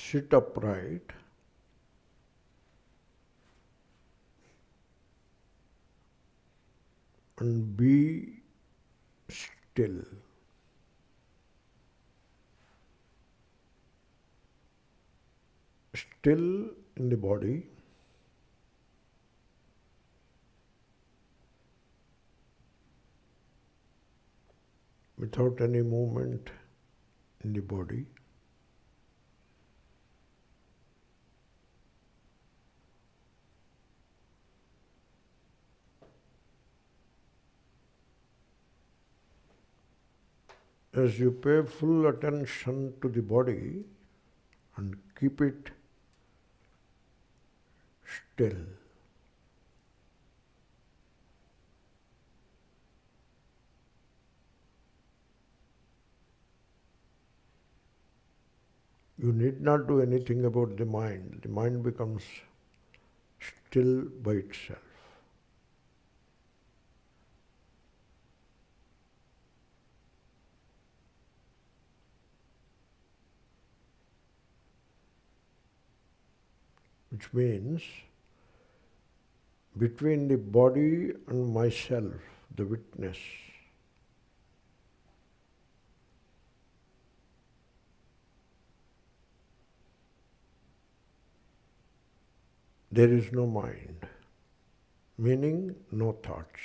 Sit upright and be still. Still in the body, without any movement in the body. As you pay full attention to the body and keep it still, you need not do anything about the mind. The mind becomes still by itself. Which means between the body and myself, the witness, there is no mind, meaning no thoughts.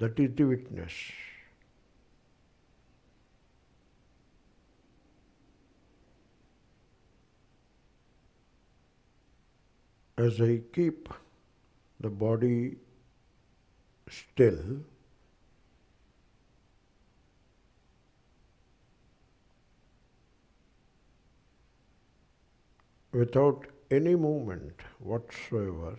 That is the witness. As I keep the body still, without any movement whatsoever,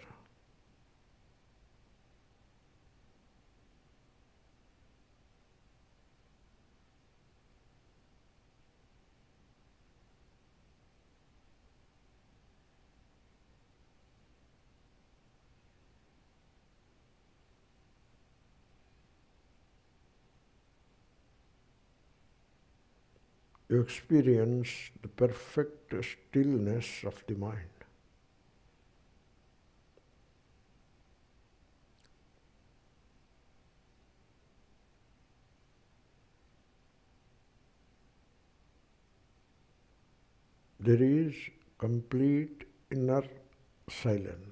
you experience the perfect stillness of the mind. There is complete inner silence.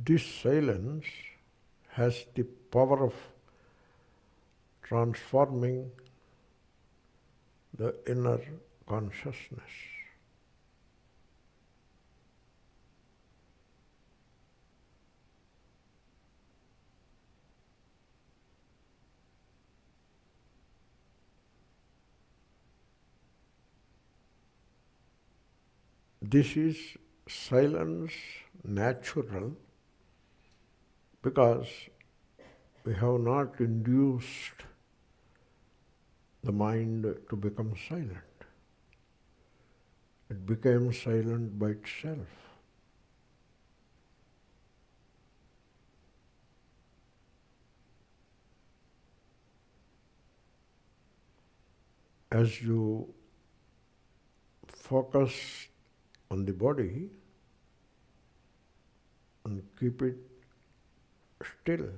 This silence has the power of transforming the inner consciousness. this is silence natural because we have not induced the mind to become silent. It became silent by itself. As you focus on the body and keep it still,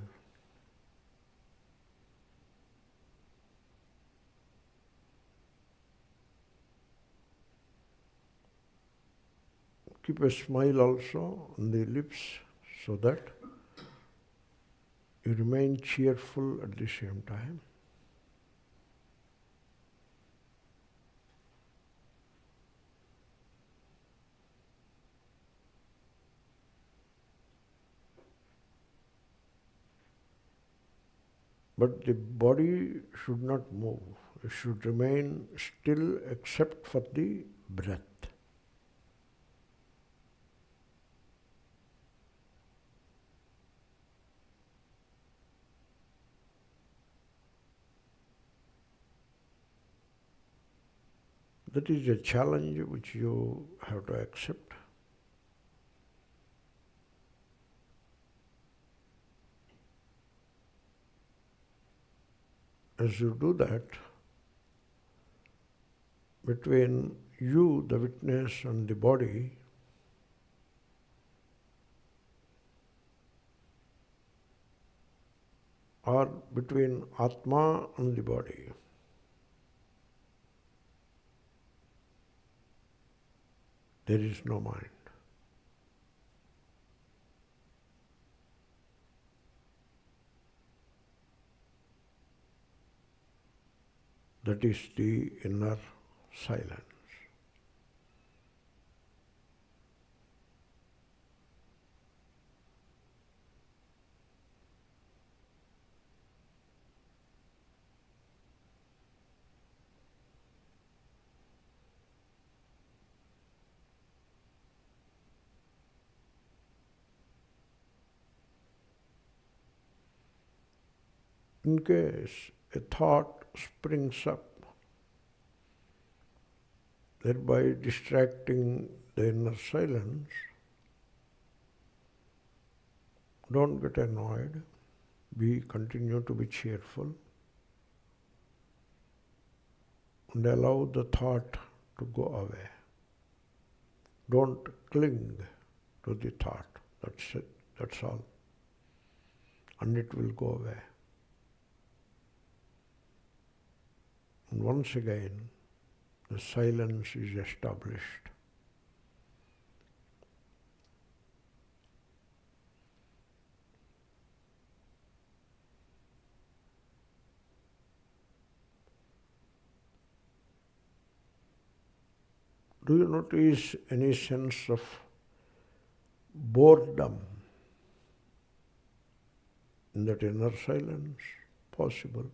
keep a smile also on the lips so that you remain cheerful at the same time. But the body should not move. It should remain still except for the breath. That is a challenge which you have to accept. As you do that, between you, the witness, and the body, or between Atma and the body, there is no mind. That is the inner silence. In case a thought springs up, thereby distracting the inner silence, don't get annoyed. Continue to be cheerful and allow the thought to go away. Don't cling to the thought. That's it. That's all. And it will go away. And once again, the silence is established. Do you notice any sense of boredom in that inner silence? Possible.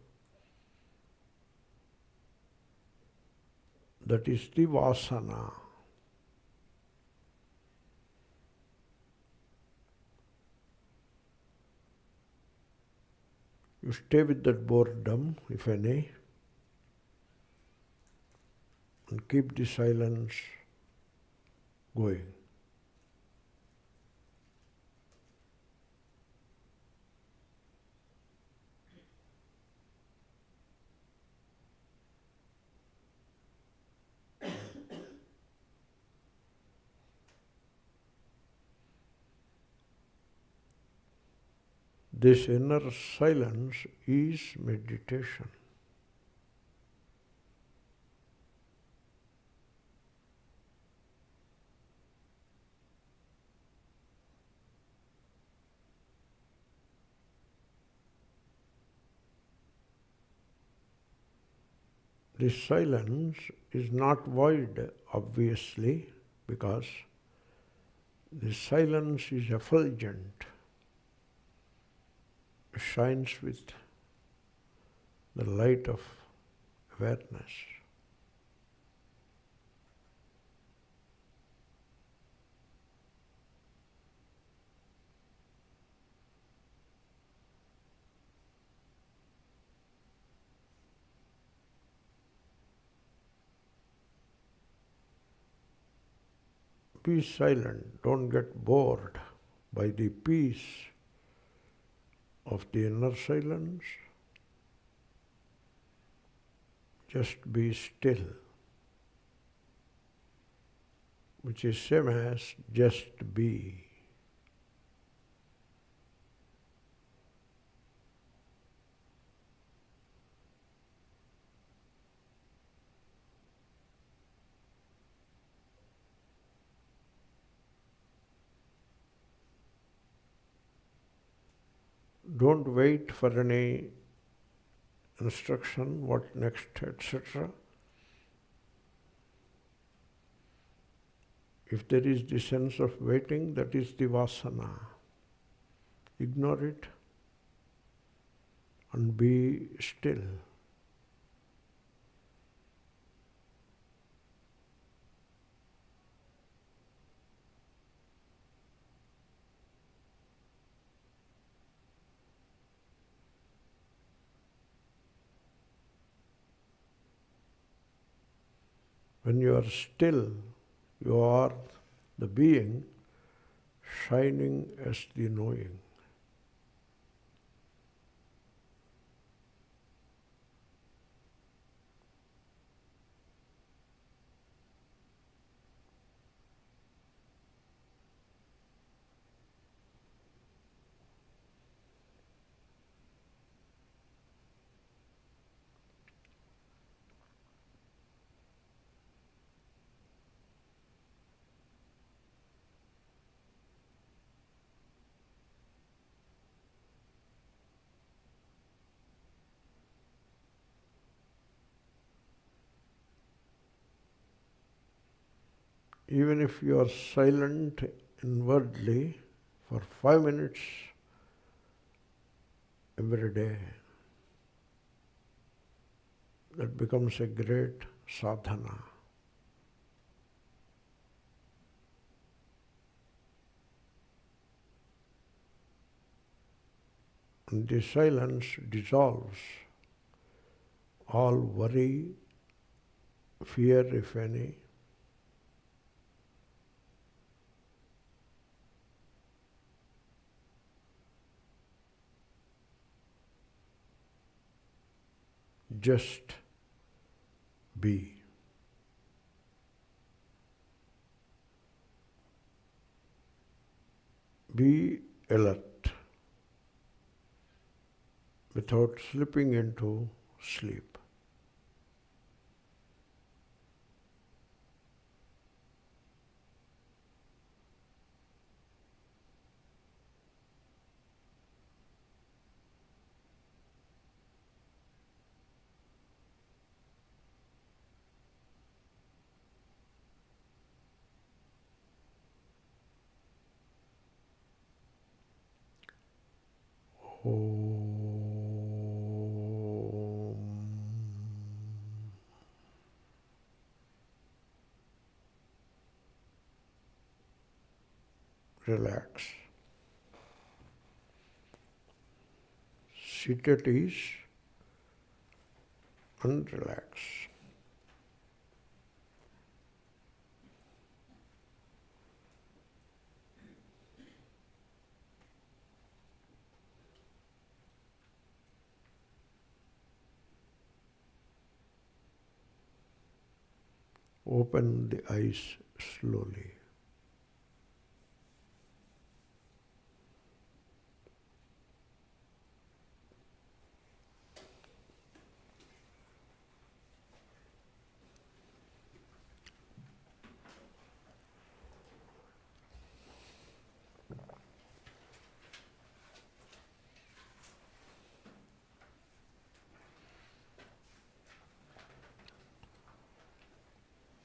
That is the vasana. You stay with that boredom, if any, and keep the silence going. This inner silence is meditation. This silence is not void, obviously, because this silence is effulgent. It shines with the light of awareness. be silent. Don't get bored by the peace of the inner silence. Just be still, which is same as just be. Don't wait for any instruction, what next, etc. If there is the sense of waiting, that is the vasana. Ignore it and be still. When you are still, you are the being shining as the knowing. Even if you are silent inwardly for 5 minutes every day, that becomes a great sadhana. And the silence dissolves all worry, fear, if any. Just be. Be alert without slipping into sleep. Relax. Sit at ease and relax. Open the eyes slowly.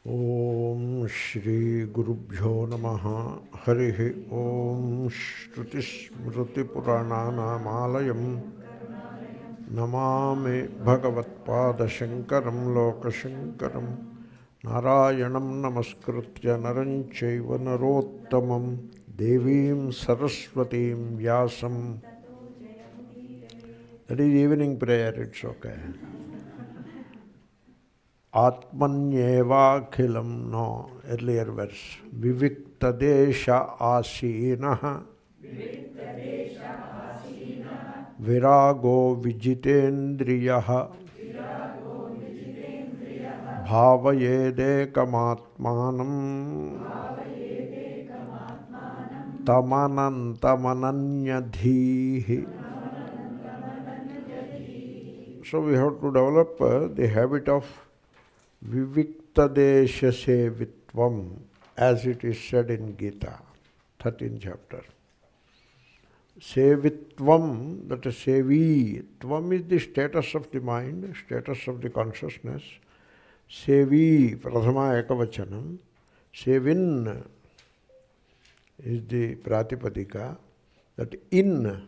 Om Shri Gurubhyo Namaha Harihi Om Shruti Smriti Purananam Alayam Namami Bhagavatpada Shankaram Lokashankaram Narayanam Namaskritya Naram Chaiva Narottamam Devim Saraswatim Vyasam. That is evening prayer, it's okay. Atmanyevakhilam, no, earlier verse. Viviktadeśa āsīnaḥ. Virāgo vijitendriyaḥ. Bhāvayedekamātmānaṃ. Tamanantamananyadhīḥ. So we have to develop the habit of viviktadeśa sevitvam, as it is said in Gita, 13th chapter. Sevitvam, that is sevi. Tvam is the status of the mind, status of the consciousness. Sevi, prathama ekavachanam. Sevin is the pratipadika. That in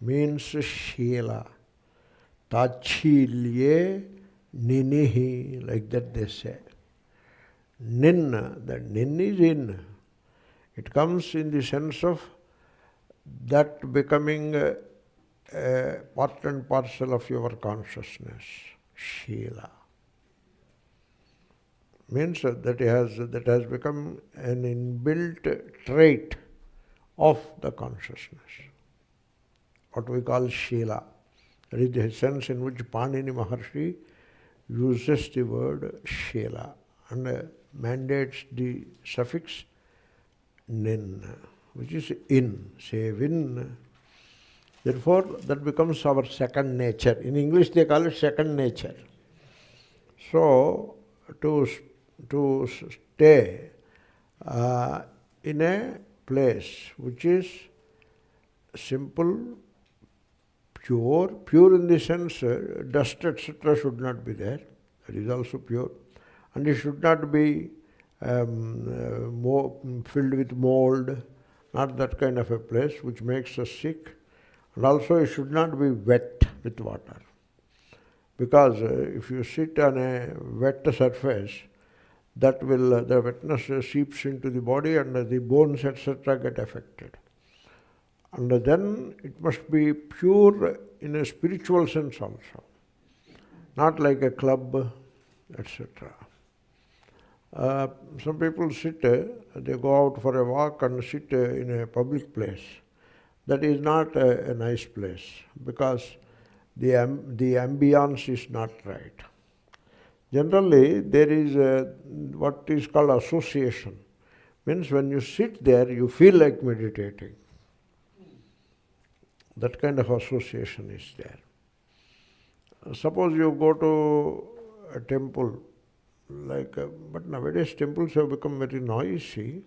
means shila. Tachilye ninihi, like that they say. Nin, that nin is in. It comes in the sense of that becoming a part and parcel of your consciousness. Shila. Means that has become an inbuilt trait of the consciousness. What we call Shila. That is the sense in which Panini Maharshi uses the word Shila and mandates the suffix nin, which is in, sevin. Therefore, that becomes our second nature. In English, they call it second nature. So, to stay in a place which is simple, pure in the sense dust etc. should not be there. That is also pure. And it should not be filled with mold, not that kind of a place which makes us sick. And also it should not be wet with water. Because if you sit on a wet surface, that will, the wetness seeps into the body and the bones etc. get affected. And then it must be pure in a spiritual sense also, not like a club, etc. Some people sit, they go out for a walk and sit in a public place. That is not a nice place because the ambience is not right. Generally, there is what is called association. Means when you sit there, you feel like meditating. That kind of association is there. Suppose you go to a temple, but nowadays temples have become very noisy.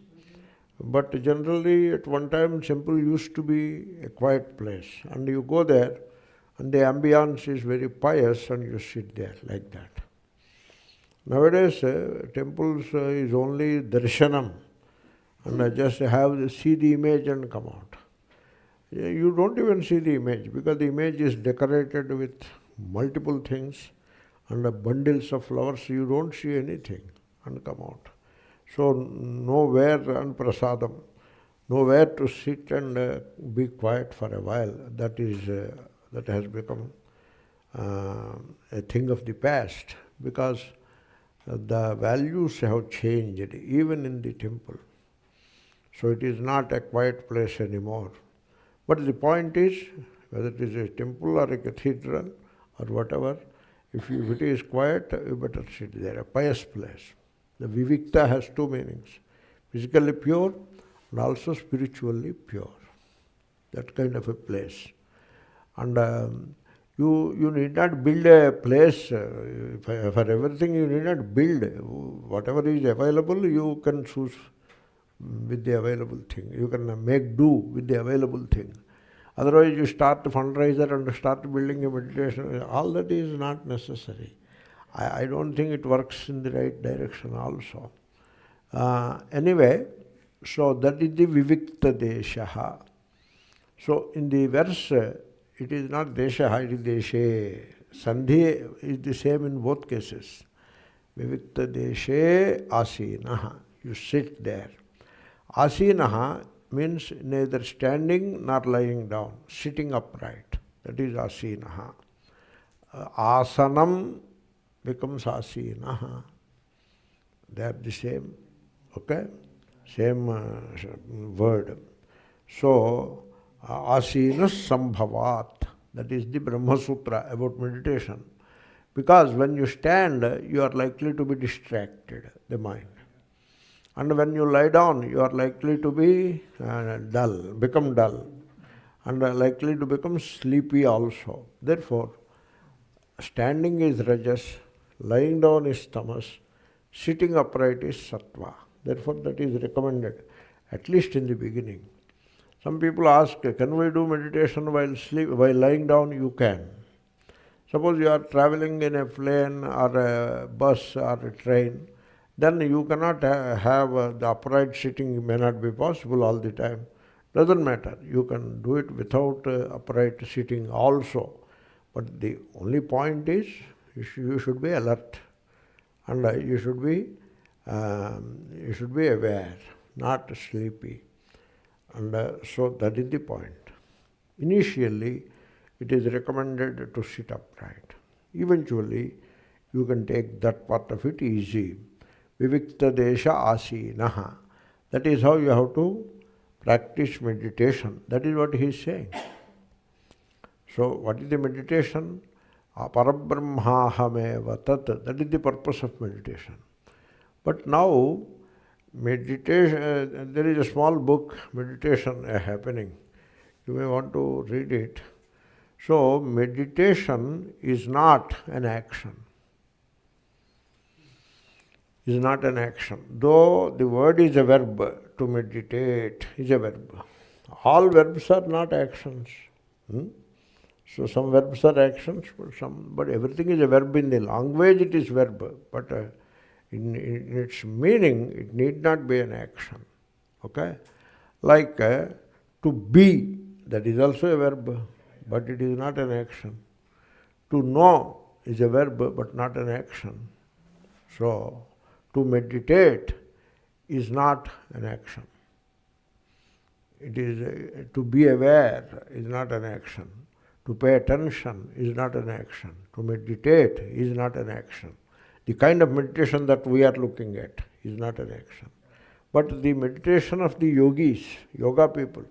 But generally, at one time, temple used to be a quiet place. And you go there, and the ambience is very pious, and you sit there like that. Nowadays, temples is only darshanam, and just see the image and come out. You don't even see the image, because the image is decorated with multiple things, and bundles of flowers. You don't see anything and come out. So nowhere and prasadam, nowhere to sit and be quiet for a while. That has become a thing of the past, because the values have changed even in the temple. So it is not a quiet place anymore. But the point is, whether it is a temple or a cathedral or whatever, if it is quiet, you better sit there, a pious place. The vivikta has two meanings, physically pure and also spiritually pure. That kind of a place. And you need not build a place for everything. You need not build. Whatever is available, you can choose with the available thing. You can make do with the available thing. Otherwise, you start a fundraiser and start building a meditation. All that is not necessary. I don't think it works in the right direction also. Anyway, so that is the viviktadeśa. So in the verse, it is not desha, it is deshe. Sandhi is the same in both cases. Viviktadeśa āsīnaḥ. You sit there. Āsīnaḥ means neither standing nor lying down, sitting upright. That is āsīnaḥ. Āsanam becomes āsīnaḥ. They are the same, okay? Same word. So, āsīnas sambhavat. That is the Brahma Sutra about meditation. Because when you stand, you are likely to be distracted, the mind. And when you lie down, you are likely to be become dull. And likely to become sleepy also. Therefore, standing is rajas, lying down is tamas, sitting upright is sattva. Therefore, that is recommended, at least in the beginning. Some people ask, can we do meditation while lying down? You can. Suppose you are traveling in a plane or a bus or a train, then you cannot have the upright sitting may not be possible all the time. Doesn't matter. You can do it without upright sitting also. But the only point is you should be alert and you should be aware, not sleepy. And so that is the point. Initially, it is recommended to sit upright. Eventually, you can take that part of it easy. Viviktadeśa āsīnaḥ. That is how you have to practice meditation. That is what he is saying. So, what is the meditation? Parabrahmahameva tat. That is the purpose of meditation. But now, meditation, there is a small book, meditation happening. You may want to read it. So, meditation is not an action. Is not an action. Though the word is a verb, to meditate is a verb. All verbs are not actions. So some verbs are actions, but everything is a verb. In the language it is verb, but in its meaning it need not be an action. Okay? Like to be, that is also a verb, but it is not an action. To know is a verb, but not an action. So, to meditate is not an action. It is to be aware is not an action. To pay attention is not an action. To meditate is not an action. The kind of meditation that we are looking at is not an action. But the meditation of the yogis, yoga people,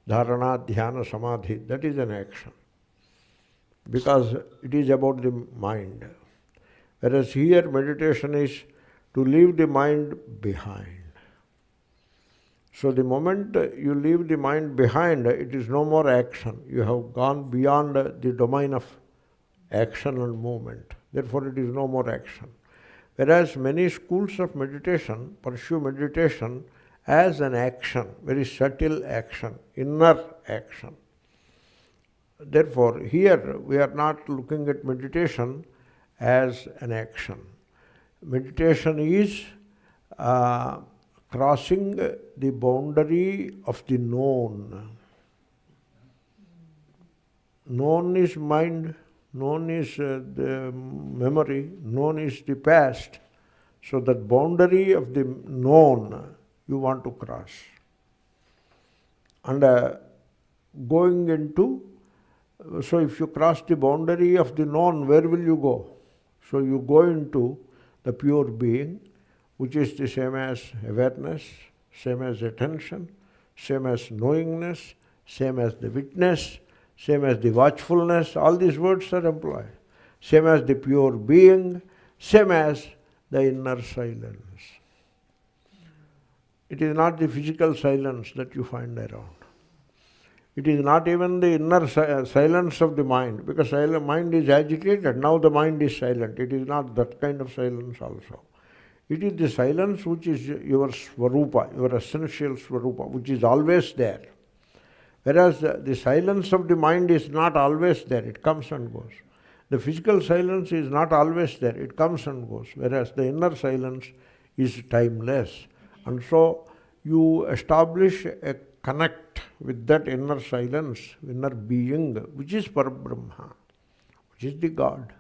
dharana, dhyana, samadhi, that is an action. Because it is about the mind. Whereas here meditation is to leave the mind behind. So the moment you leave the mind behind, it is no more action. You have gone beyond the domain of action and movement. Therefore it is no more action. Whereas many schools of meditation pursue meditation as an action, very subtle action, inner action. Therefore here we are not looking at meditation as an action. Meditation is crossing the boundary of the known. Known is mind, known is the memory, known is the past. So that boundary of the known you want to cross. And going into, so if you cross the boundary of the known, where will you go? So you go into the pure being, which is the same as awareness, same as attention, same as knowingness, same as the witness, same as the watchfulness. All these words are employed. Same as the pure being, same as the inner silence. It is not the physical silence that you find around. It is not even the inner silence of the mind, because mind is agitated, now the mind is silent. It is not that kind of silence also. It is the silence which is your swarupa, your essential swarupa, which is always there. Whereas the silence of the mind is not always there, it comes and goes. The physical silence is not always there, it comes and goes. Whereas the inner silence is timeless. And so you establish a connect with that inner silence, inner being, which is Parabrahma, which is the God.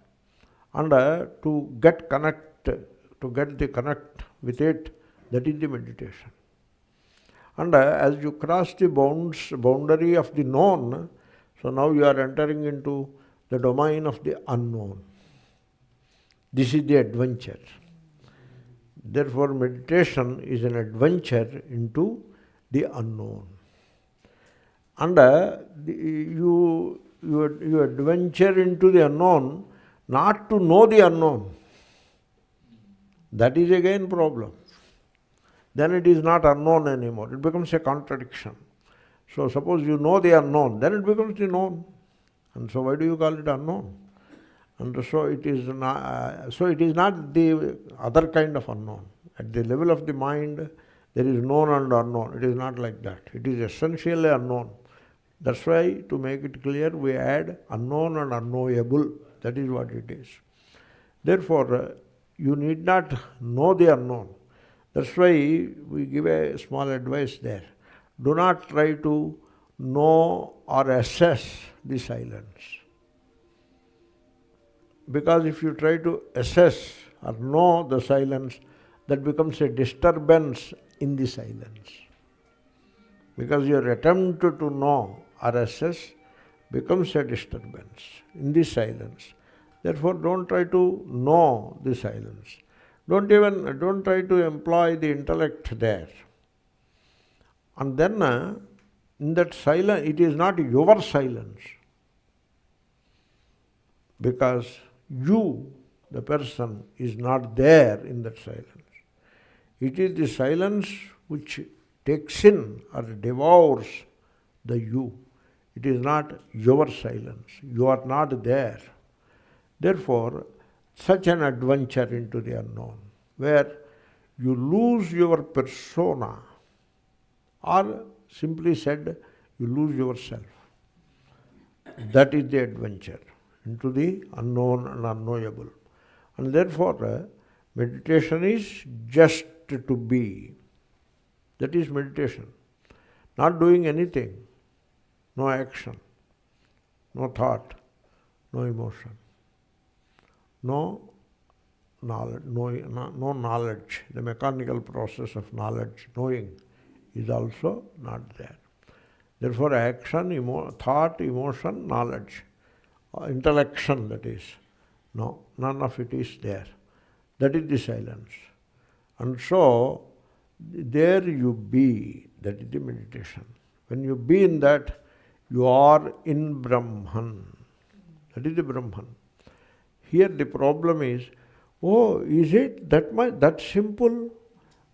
And to get the connect with it, that is the meditation. And as you cross the boundary of the known, so now you are entering into the domain of the unknown. This is the adventure. Therefore, meditation is an adventure into the unknown. And you adventure into the unknown not to know the unknown. That is again problem. Then it is not unknown anymore. It becomes a contradiction. So suppose you know the unknown, then it becomes the known. And so why do you call it unknown? And so it is not the other kind of unknown. At the level of the mind, there is known and unknown. It is not like that. It is essentially unknown. That's why, to make it clear, we add unknown and unknowable. That is what it is. Therefore, you need not know the unknown. That's why we give a small advice there. Do not try to know or assess the silence. Because if you try to assess or know the silence, that becomes a disturbance in the silence. Because your attempt to know or assess becomes a disturbance in the silence. Therefore, don't try to know the silence. Don't try to employ the intellect there. And then in that silence, it is not your silence. Because you, the person, is not there in that silence. It is the silence which takes in or devours the you. It is not your silence. You are not there. Therefore, such an adventure into the unknown, where you lose your persona, or simply said, you lose yourself. That is the adventure into the unknown and unknowable. And therefore, meditation is just to be. That is meditation. Not doing anything. No action. No thought. No emotion. No knowledge. No knowledge. The mechanical process of knowledge, knowing, is also not there. Therefore, action, thought, emotion, knowledge, intellection, that is, no, none of it is there. That is the silence. And so, there you be, that is the meditation. When you be in that, you are in Brahman. That is the Brahman. Here the problem is, oh, is it that simple?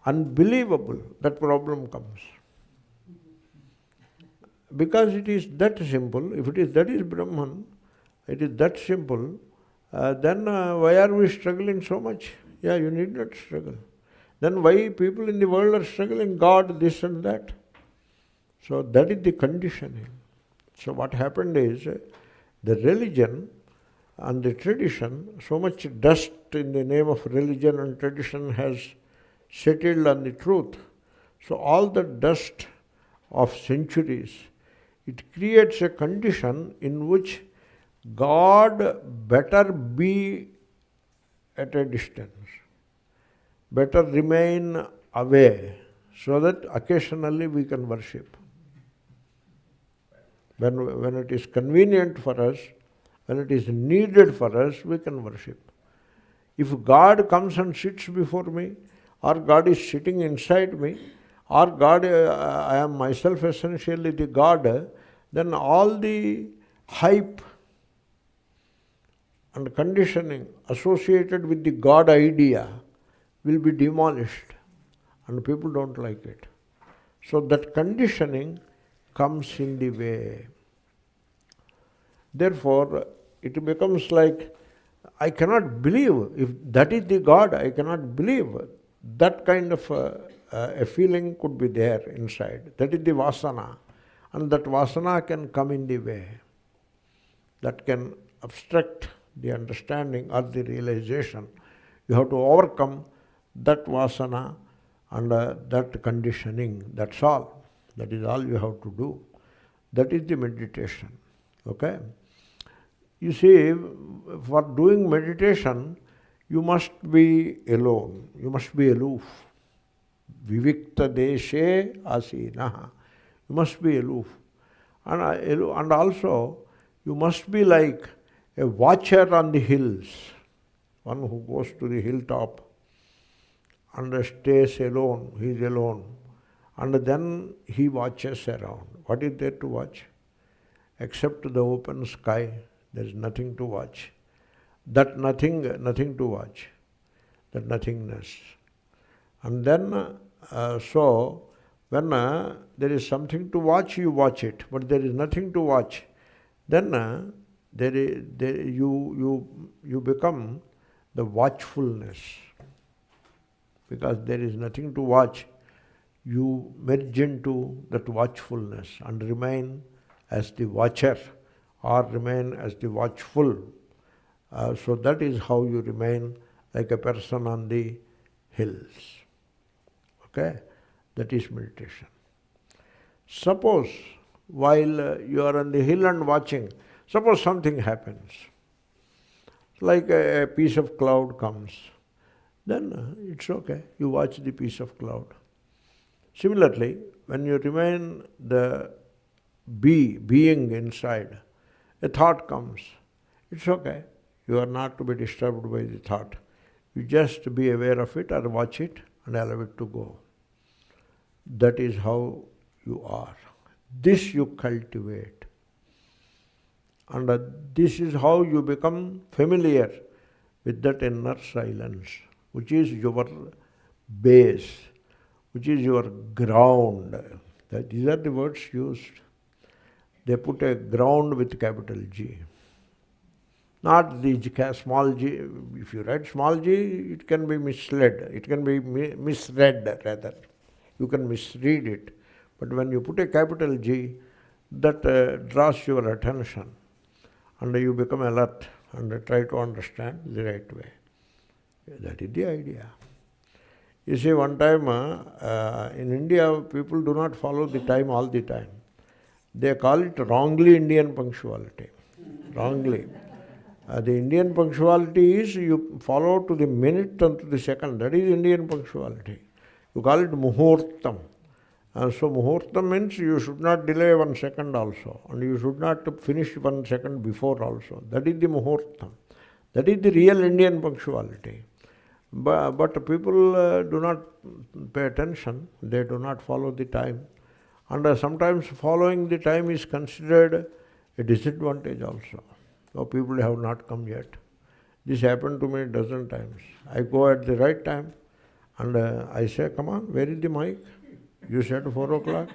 Unbelievable. That problem comes. Because it is that simple, if that is Brahman, it is that simple, then why are we struggling so much? Yeah, you need not struggle. Then why people in the world are struggling? God, this and that. So that is the conditioning. So what happened is, the religion and the tradition, so much dust in the name of religion and tradition has settled on the truth. So all the dust of centuries, it creates a condition in which God better be at a distance, better remain away, so that occasionally we can worship. When it is convenient for us, when it is needed for us, we can worship. If God comes and sits before me, or God is sitting inside me, or God, I am myself essentially the God, then all the hype and conditioning associated with the God idea will be demolished, and people don't like it. So that conditioning comes in the way. Therefore, it becomes like, I cannot believe, if that is the God, I cannot believe. That kind of a feeling could be there inside. That is the vasana. And that vasana can come in the way. That can obstruct the understanding or the realization. You have to overcome that vasana and that conditioning. That's all. That is all you have to do. That is the meditation. Okay? You see, for doing meditation, you must be alone. You must be aloof. Viviktadeśa āsīno. You must be aloof. And also, you must be like a watcher on the hills. one who goes to the hilltop and stays alone, he is alone, and then he watches around. What is there to watch? Except the open sky, there is nothing to watch. That nothing to watch, that nothingness. And then, so when there is something to watch, you watch it, but there is nothing to watch, then you become the watchfulness. Because there is nothing to watch, you merge into that watchfulness and remain as the watcher or remain as the watchful. So that is how you remain like a person on the hills. Okay? That is meditation. Suppose while you are on the hill and watching, suppose something happens, like a piece of cloud comes, then it's okay, you watch the piece of cloud. Similarly, when you remain the being inside, a thought comes, it's okay, you are not to be disturbed by the thought. You just be aware of it or watch it and allow it to go. That is how you are. This you cultivate. And this is how you become familiar with that inner silence, which is your base, which is your ground. These are the words used. They put a ground with capital G. Not the small g. If you write small g, it can be misled. It can be misread rather. You can misread it. But when you put a capital G, that draws your attention. And you become alert and try to understand the right way. That is the idea. You see, one time in India, people do not follow the time all the time. They call it wrongly Indian punctuality. Wrongly. The Indian punctuality is you follow to the minute and to the second. That is Indian punctuality. You call it muhurtam. So muhurtam means you should not delay 1 second also. And you should not finish 1 second before also. That is the muhurtam. That is the real Indian punctuality. But people do not pay attention. They do not follow the time. And sometimes following the time is considered a disadvantage also. So people have not come yet. This happened to me a dozen times. I go at the right time and I say, come on, where is the mic? You said 4 o'clock.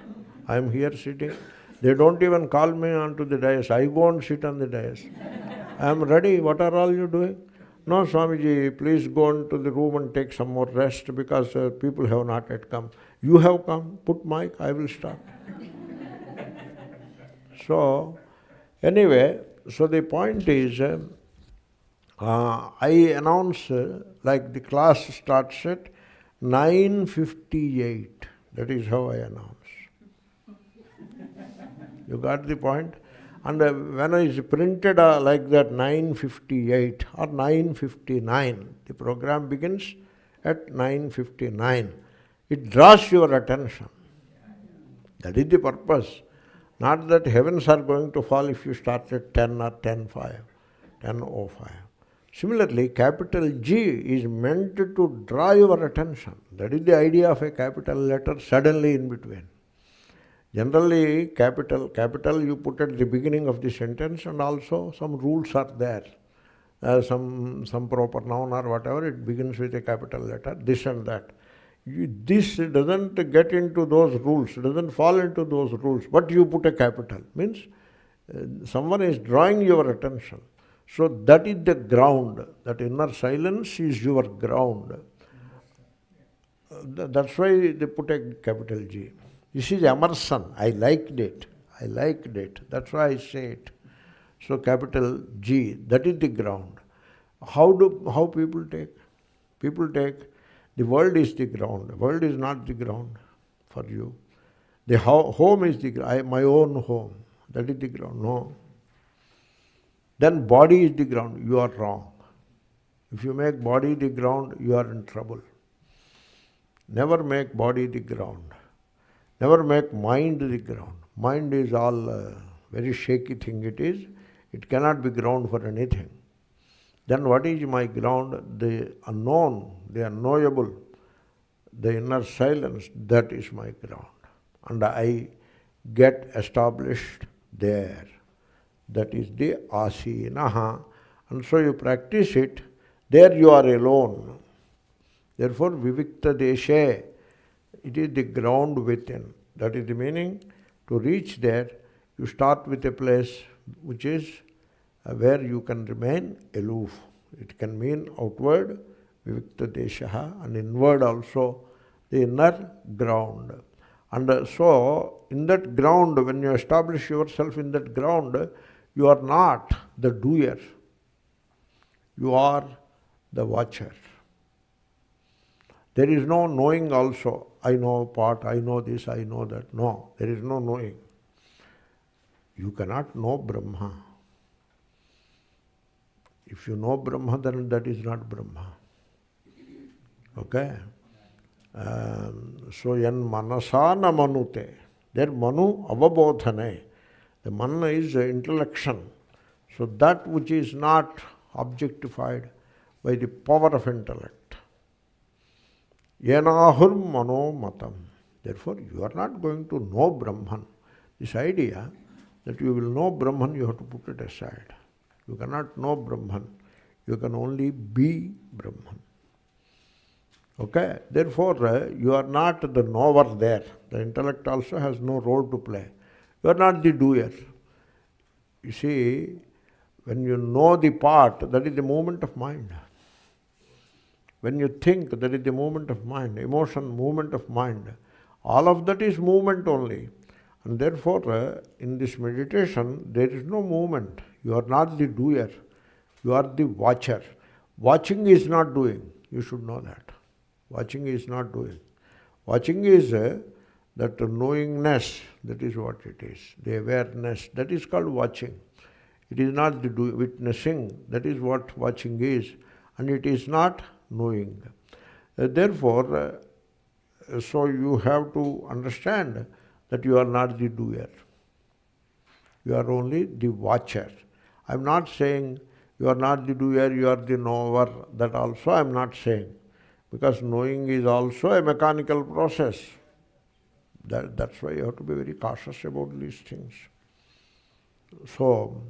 I am here sitting. They don't even call me onto the dais. I go and sit on the dais. I am ready. What are all you doing? No, Swamiji, please go into the room and take some more rest because people have not yet come. You have come. Put mic. I will start. So, anyway, so the point is, I announce like the class starts at 9:58. That is how I announce. You got the point? And when it is printed like that 9:58 or 9:59, the program begins at 9:59. It draws your attention. That is the purpose. Not that heavens are going to fall if you start at 10 or 10:05, 10:05. Similarly, capital G is meant to draw your attention. That is the idea of a capital letter suddenly in between. Generally, capital you put at the beginning of the sentence, and also some rules are there. Some proper noun or whatever, it begins with a capital letter, this and that. This doesn't get into those rules, doesn't fall into those rules, but you put a capital. Means someone is drawing your attention. So that is the ground. That inner silence is your ground. That's why they put a capital G. This is Emerson. I liked it. That's why I say it. So capital G, that is the ground. How people take? People take, the world is the ground. The world is not the ground for you. The home is the ground. My own home. That is the ground. No. Then body is the ground. You are wrong. If you make body the ground, you are in trouble. Never make body the ground. Never make mind the ground. Mind is all very shaky thing it is. It cannot be ground for anything. Then what is my ground? The unknown, the unknowable, the inner silence, that is my ground. And I get established there. That is the āsīno. And so you practice it, there you are alone. Therefore, viviktadeśa, it is the ground within. That is the meaning. To reach there, you start with a place which is where you can remain aloof. It can mean outward, viviktadeśa, and inward also, the inner ground. And so, in that ground, when you establish yourself in that ground, you are not the doer. You are the watcher. There is no knowing also. I know part, I know this, I know that. No, there is no knowing. You cannot know Brahma. If you know Brahma, then that is not Brahma. Okay? So, yan manasa na manute. There manu avabodhane. The man is intellection. So that which is not objectified by the power of intellect. Yenahur mano matam. Therefore, you are not going to know Brahman. This idea that you will know Brahman, you have to put it aside. You cannot know Brahman. You can only be Brahman. Okay? Therefore, you are not the knower there. The intellect also has no role to play. You are not the doer. You see, when you know the part, that is the movement of mind. When you think, that is the movement of mind, emotion, movement of mind. All of that is movement only. And therefore, in this meditation, there is no movement. You are not the doer. You are the watcher. Watching is not doing. You should know that. Watching is not doing. Watching is that knowingness, that is what it is. The awareness, that is called watching. It is not the witnessing, that is what watching is. And it is not knowing. Therefore, so you have to understand that you are not the doer. You are only the watcher. I am not saying you are not the doer, you are the knower. That also I am not saying. Because knowing is also a mechanical process. That's why you have to be very cautious about these things. So,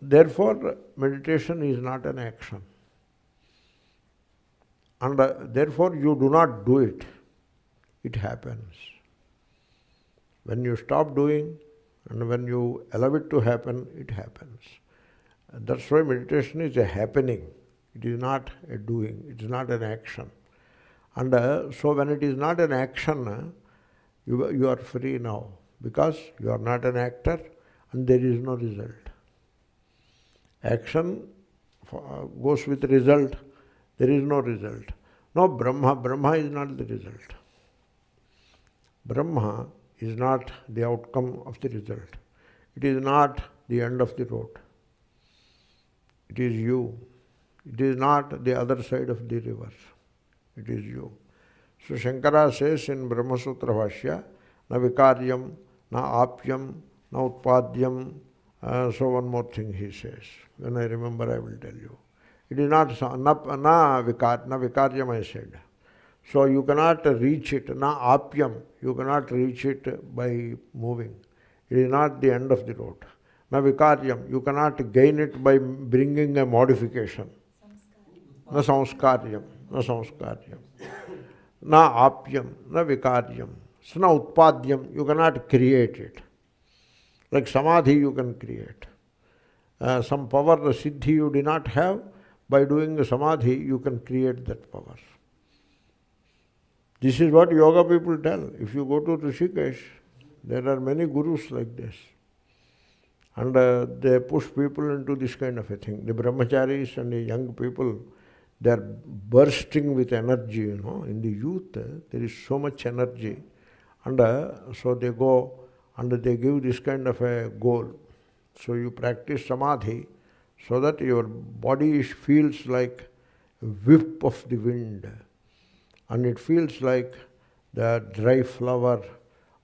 therefore, meditation is not an action. And therefore, you do not do it. It happens. When you stop doing and when you allow it to happen, it happens. And that's why meditation is a happening. It is not a doing. It is not an action. And so when it is not an action, you are free now, because you are not an actor and there is no result. Action goes with result. There is no result. No, Brahma is not the result. Brahma is not the outcome of the result. It is not the end of the road. It is you. It is not the other side of the river. It is you. So Shankara says in Brahma Sutra Bhashya, na vikaryam, na apyam, na utpadyam. So one more thing he says. When I remember, I will tell you. It is not na vikaryam, I said. So you cannot reach it. Na apyam, you cannot reach it by moving. It is not the end of the road. Na vikaryam, you cannot gain it by bringing a modification. Na samskaryam, na samskaryam. Na apyam, na vikaryam. So na utpadyam, you cannot create it. Like samadhi you can create. Some power, the siddhi you do not have, by doing the samadhi you can create that power. This is what yoga people tell. If you go to Rishikesh, there are many gurus like this. And they push people into this kind of a thing. The brahmacharis and the young people, they are bursting with energy, you know. In the youth, there is so much energy. And so they go and they give this kind of a goal. So you practice samadhi so that your body feels like a whip of the wind. And it feels like the dry flower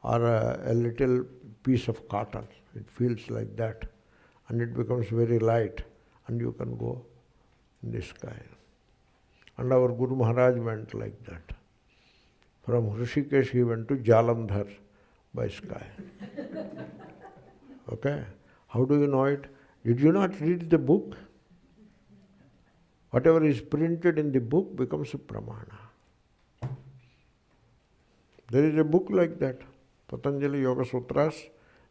or a little piece of cotton. It feels like that. And it becomes very light and you can go. in the sky. And our Guru Maharaj went like that. From Hrishikesh he went to Jalandhar by sky. Okay? How do you know it? Did you not read the book? Whatever is printed in the book becomes a pramana. There is a book like that. Patanjali Yoga Sutras,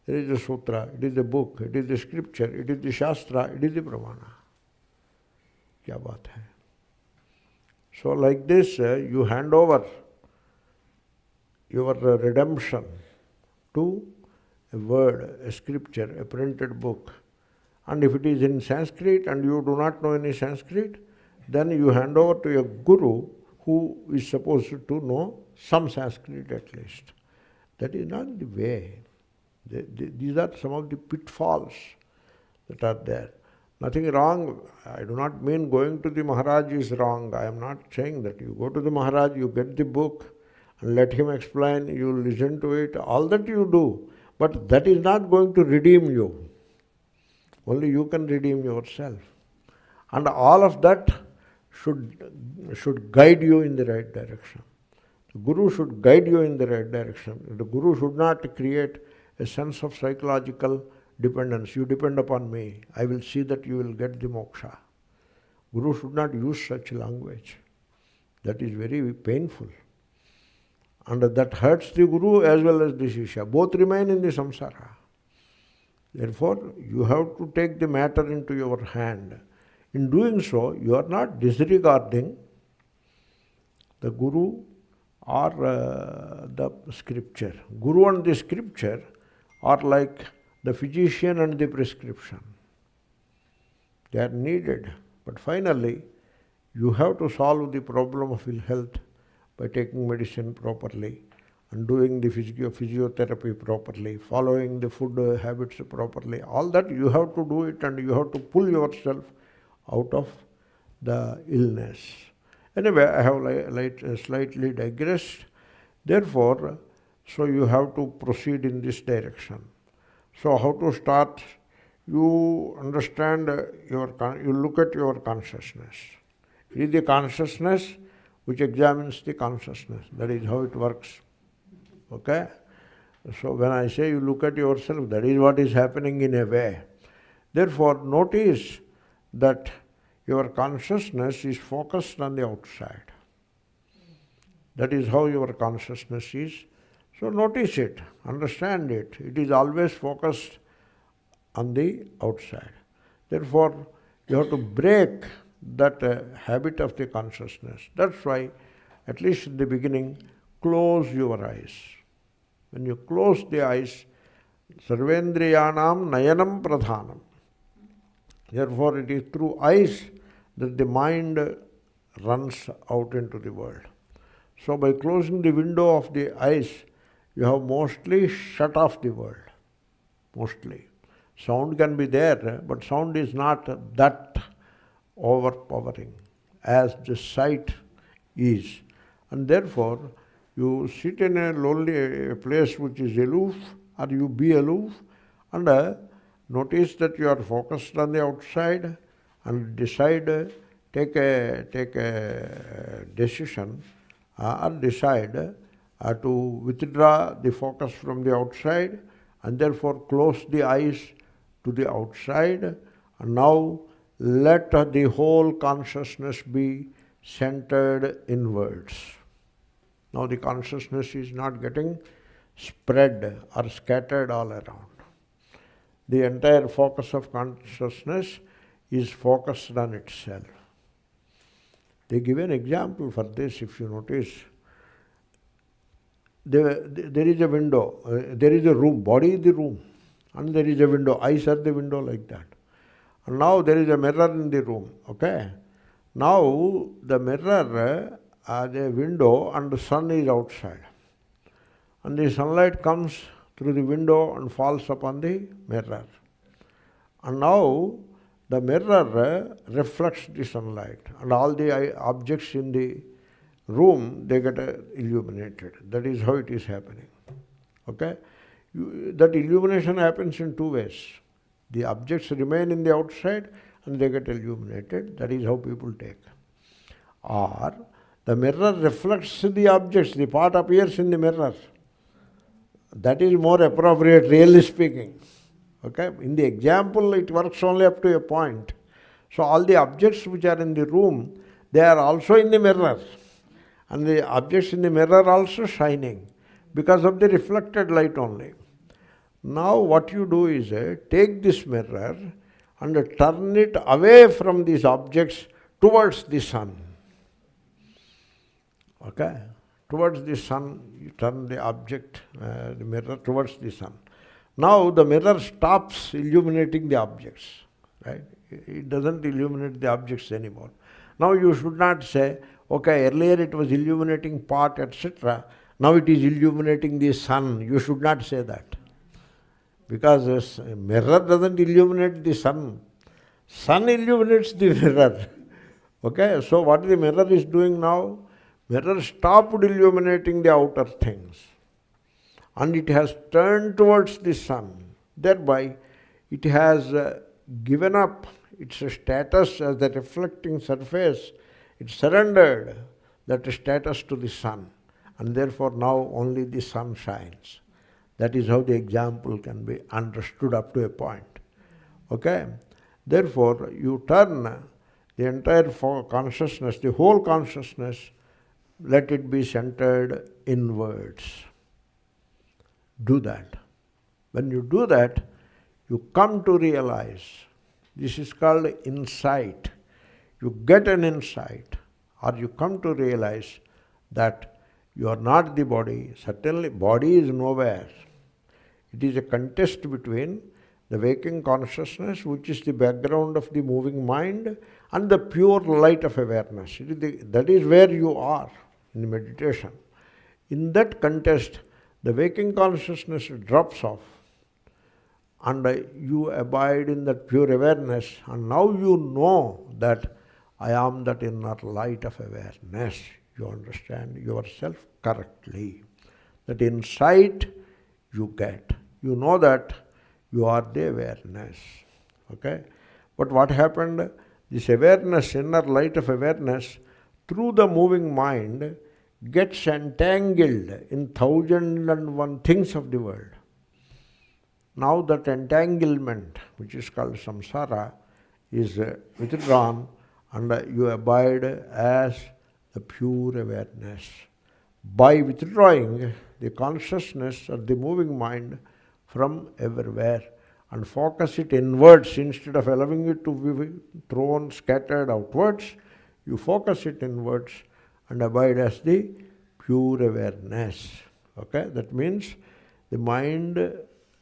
there is a sutra, it is a book, it is the scripture, it is the shastra, it is the pramana. Kya baat hai? So like this, you hand over your redemption to a word, a scripture, a printed book. And if it is in Sanskrit and you do not know any Sanskrit, then you hand over to a guru who is supposed to know some Sanskrit at least. That is not the way. These are some of the pitfalls that are there. Nothing wrong. I do not mean going to the Maharaj is wrong. I am not saying that. You go to the Maharaj, you get the book, and let him explain, you listen to it, all that you do. But that is not going to redeem you. Only you can redeem yourself. And all of that should guide you in the right direction. The Guru should guide you in the right direction. The Guru should not create a sense of psychological dependence. You depend upon me. I will see that you will get the moksha. Guru should not use such language. That is very painful. And that hurts the Guru as well as the Shishya. Both remain in the samsara. Therefore, you have to take the matter into your hand. In doing so, you are not disregarding the Guru or the scripture. Guru and the scripture are like the physician and the prescription. They are needed. But finally, you have to solve the problem of ill health by taking medicine properly and doing the physiotherapy properly, following the food habits properly. All that you have to do it, and you have to pull yourself out of the illness. Anyway, I have slightly digressed. Therefore, so you have to proceed in this direction. So how to start? You understand, you look at your consciousness. It is the consciousness which examines the consciousness. That is how it works. Okay? So when I say you look at yourself, that is what is happening in a way. Therefore, notice that your consciousness is focused on the outside. That is how your consciousness is. So notice it, understand it. It is always focused on the outside. Therefore, you have to break that habit of the consciousness. That's why, at least in the beginning, close your eyes. When you close the eyes, sarvendriyanam nayanam pradhanam. Therefore, it is through eyes that the mind runs out into the world. So by closing the window of the eyes, you have mostly shut off the world. Mostly. Sound can be there, but sound is not that overpowering as the sight is. And therefore, you sit in a lonely place which is aloof, or you be aloof, and notice that you are focused on the outside, and decide, take a decision, or decide to withdraw the focus from the outside, and therefore close the eyes to the outside, and now let the whole consciousness be centered inwards. Now the consciousness is not getting spread or scattered all around. The entire focus of consciousness is focused on itself. They give an example for this, if you notice. There is a window, there is a room, body is the room, and there is a window, eyes are the window like that. And now there is a mirror in the room, okay? Now the mirror, the window, and the sun is outside. And the sunlight comes through the window and falls upon the mirror. And now the mirror reflects the sunlight, and all the objects in the room, they get illuminated. That is how it is happening. Okay? That illumination happens in two ways. The objects remain in the outside, and they get illuminated. That is how people take. Or the mirror reflects the objects, the pot appears in the mirror. That is more appropriate, really speaking. Okay? In the example, it works only up to a point. So all the objects which are in the room, they are also in the mirror. And the objects in the mirror are also shining because of the reflected light only. Now what you do is take this mirror and turn it away from these objects towards the sun. Okay? Towards the sun, you turn the object, the mirror towards the sun. Now the mirror stops illuminating the objects. Right? It doesn't illuminate the objects anymore. Now you should not say, okay, earlier it was illuminating pot, etc. Now it is illuminating the sun. You should not say that. Because a mirror doesn't illuminate the sun. Sun illuminates the mirror. Okay, so what the mirror is doing now? Mirror stopped illuminating the outer things. And it has turned towards the sun. Thereby, it has given up its status as the reflecting surface. It surrendered that status to the sun. And therefore now only the sun shines. That is how the example can be understood up to a point. Okay? Therefore, you turn the entire consciousness, the whole consciousness, let it be centered inwards. Do that. When you do that, you come to realize. This is called insight. You get an insight, or you come to realize that you are not the body. Certainly, body is nowhere. It is a contest between the waking consciousness, which is the background of the moving mind, and the pure light of awareness. That is where you are in meditation. In that contest, the waking consciousness drops off, and you abide in that pure awareness, and now you know that I am that inner light of awareness. You understand yourself correctly. That insight you get. You know that you are the awareness. Okay? But what happened? This awareness, inner light of awareness, through the moving mind, gets entangled in 1001 things of the world. Now that entanglement, which is called samsara, is withdrawn, and you abide as the pure awareness. By withdrawing the consciousness of the moving mind from everywhere and focus it inwards instead of allowing it to be thrown, scattered outwards, you focus it inwards and abide as the pure awareness. Okay? That means the mind,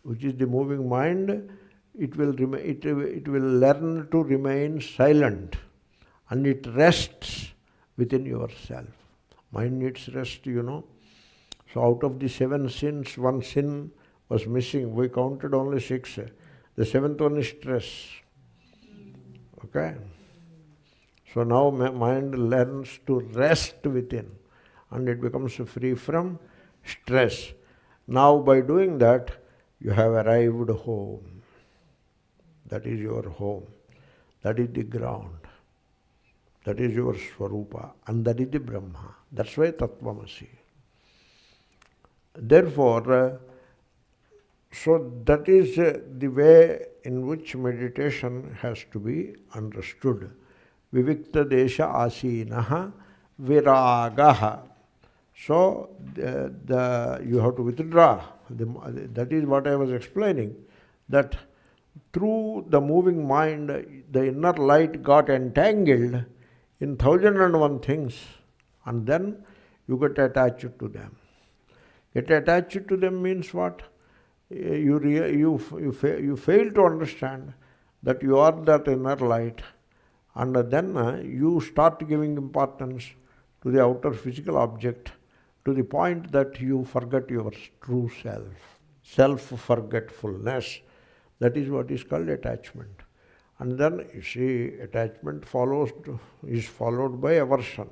which is the moving mind, it will learn to remain silent, and it rests within yourself. Mind needs rest, you know. So out of the 7 sins, 1 sin was missing. We counted only 6. The 7th one is stress. Okay? So now mind learns to rest within, and it becomes free from stress. Now by doing that, you have arrived home. That is your home. That is the ground. That is your Swarupa, and that is the Brahma. That's why Tattvamasi. Therefore, so that is the way in which meditation has to be understood. Viviktadeśa āsīno virāgo. So you have to withdraw. That is what I was explaining, that through the moving mind, the inner light got entangled in 1001 things, and then you get attached to them. Get attached to them means what? You fail to understand that you are that inner light, and then you start giving importance to the outer physical object to the point that you forget your true self. Self-forgetfulness. That is what is called attachment. And then, you see, attachment is followed by aversion.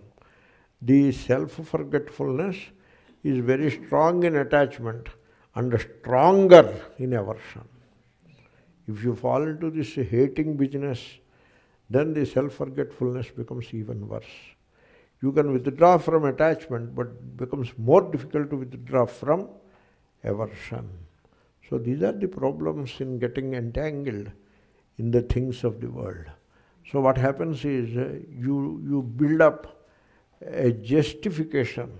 The self-forgetfulness is very strong in attachment and stronger in aversion. If you fall into this hating business, then the self-forgetfulness becomes even worse. You can withdraw from attachment, but it becomes more difficult to withdraw from aversion. So these are the problems in getting entangled in the things of the world. So what happens is you build up a justification,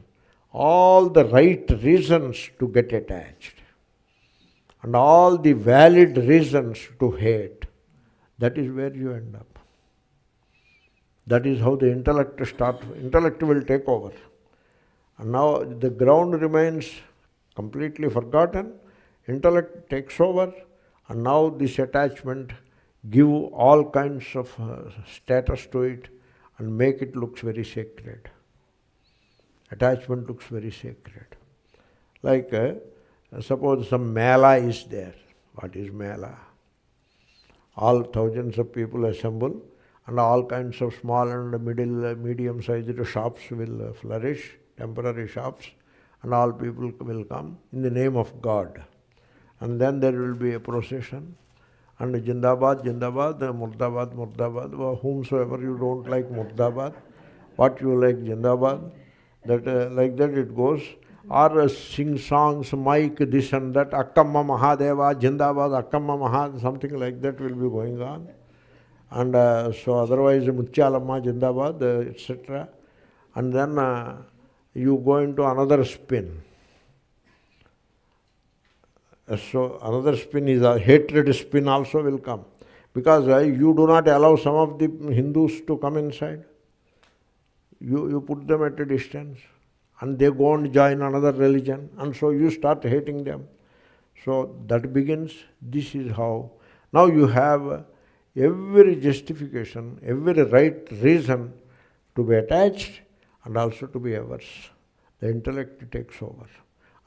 all the right reasons to get attached, and all the valid reasons to hate. That is where you end up. That is how the intellect will take over. And now the ground remains completely forgotten, intellect takes over, and now this attachment give all kinds of status to it and make it looks very sacred. Attachment looks very sacred. Like suppose some mela is there. What is mela? All thousands of people assemble, and all kinds of small and medium-sized shops will flourish, temporary shops, and all people will come in the name of God. And then there will be a procession, and Jindabad, Jindabad, Murdabad, Murdabad, whomsoever you don't like Murdabad, what you like Jindabad, that like that it goes. Or sing songs, mic, this and that, Akkamma Mahadeva, Jindabad, Akkamma Mahad, something like that will be going on. And so otherwise Muchalamma, Jindabad, etc. And then you go into another spin. So another spin is a hatred spin also will come. Because you do not allow some of the Hindus to come inside. You put them at a distance. And they go and join another religion, and so you start hating them. So that begins, this is how. Now you have every justification, every right reason to be attached and also to be averse. The intellect takes over.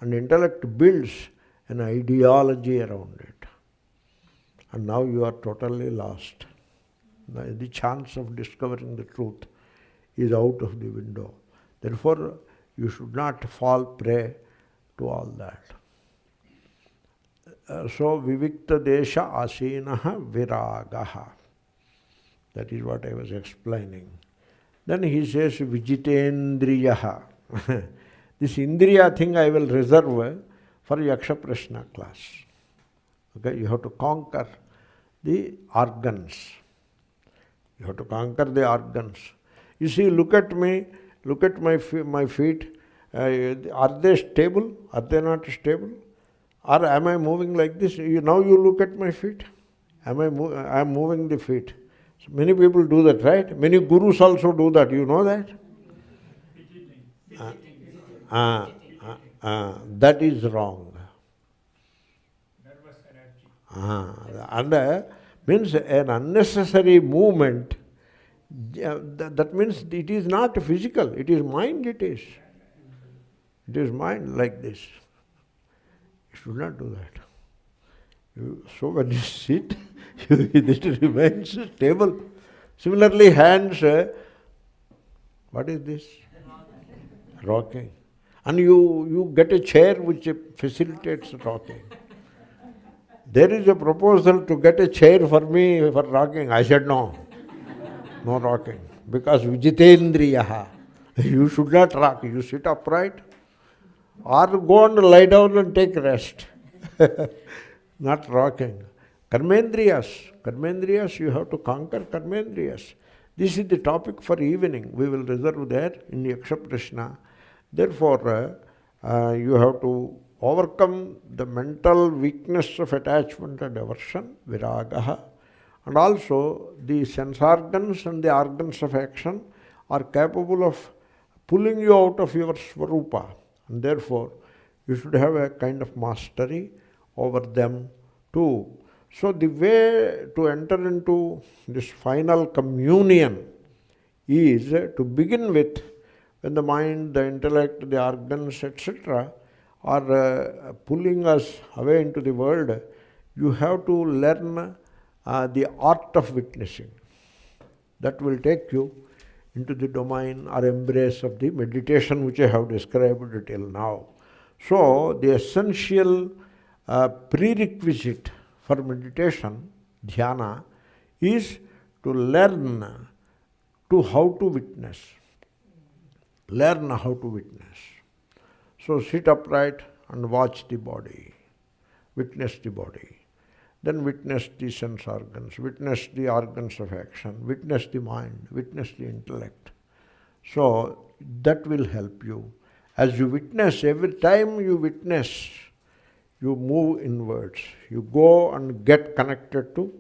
And intellect builds an ideology around it. And now you are totally lost. The chance of discovering the truth is out of the window. Therefore, you should not fall prey to all that. So, viviktadeśa āsīno virāgo. That is what I was explaining. Then he says, vijitendriyaḥ. This indriya thing I will reserve for Yaksha Prashna class. Okay, you have to conquer the organs. You have to conquer the organs. You see, look at me. Look at my feet. Are they stable? Are they not stable? Or am I moving like this? Now you look at my feet. I am moving the feet. So many people do that, right? Many gurus also do that. You know that? That is wrong. And means an unnecessary movement. That means it is not physical, it is mind, it is. It is mind like this. You should not do that. So when you sit, it remains stable. Similarly, hands, what is this? Rocking. And you get a chair which facilitates rocking. There is a proposal to get a chair for me for rocking. I said no. No rocking. Because vijitendriyaḥ. You should not rock. You sit upright or go and lie down and take rest. Not rocking. Karmendriyas, you have to conquer karmendriyas. This is the topic for evening. We will reserve there in Yaksha Prashna. Therefore, you have to overcome the mental weakness of attachment and aversion, virāgo. And also, the sense organs and the organs of action are capable of pulling you out of your swarupa. And therefore, you should have a kind of mastery over them too. So the way to enter into this final communion is to begin with, when the mind, the intellect, the organs, etc. are pulling us away into the world, you have to learn the art of witnessing. That will take you into the domain or embrace of the meditation which I have described till now. So the essential prerequisite for meditation, dhyana, is to learn to how to witness. Learn how to witness. So sit upright and watch the body. Witness the body. Then witness the sense organs, witness the organs of action, witness the mind, witness the intellect. So that will help you. As you witness, every time you witness, you move inwards. You go and get connected to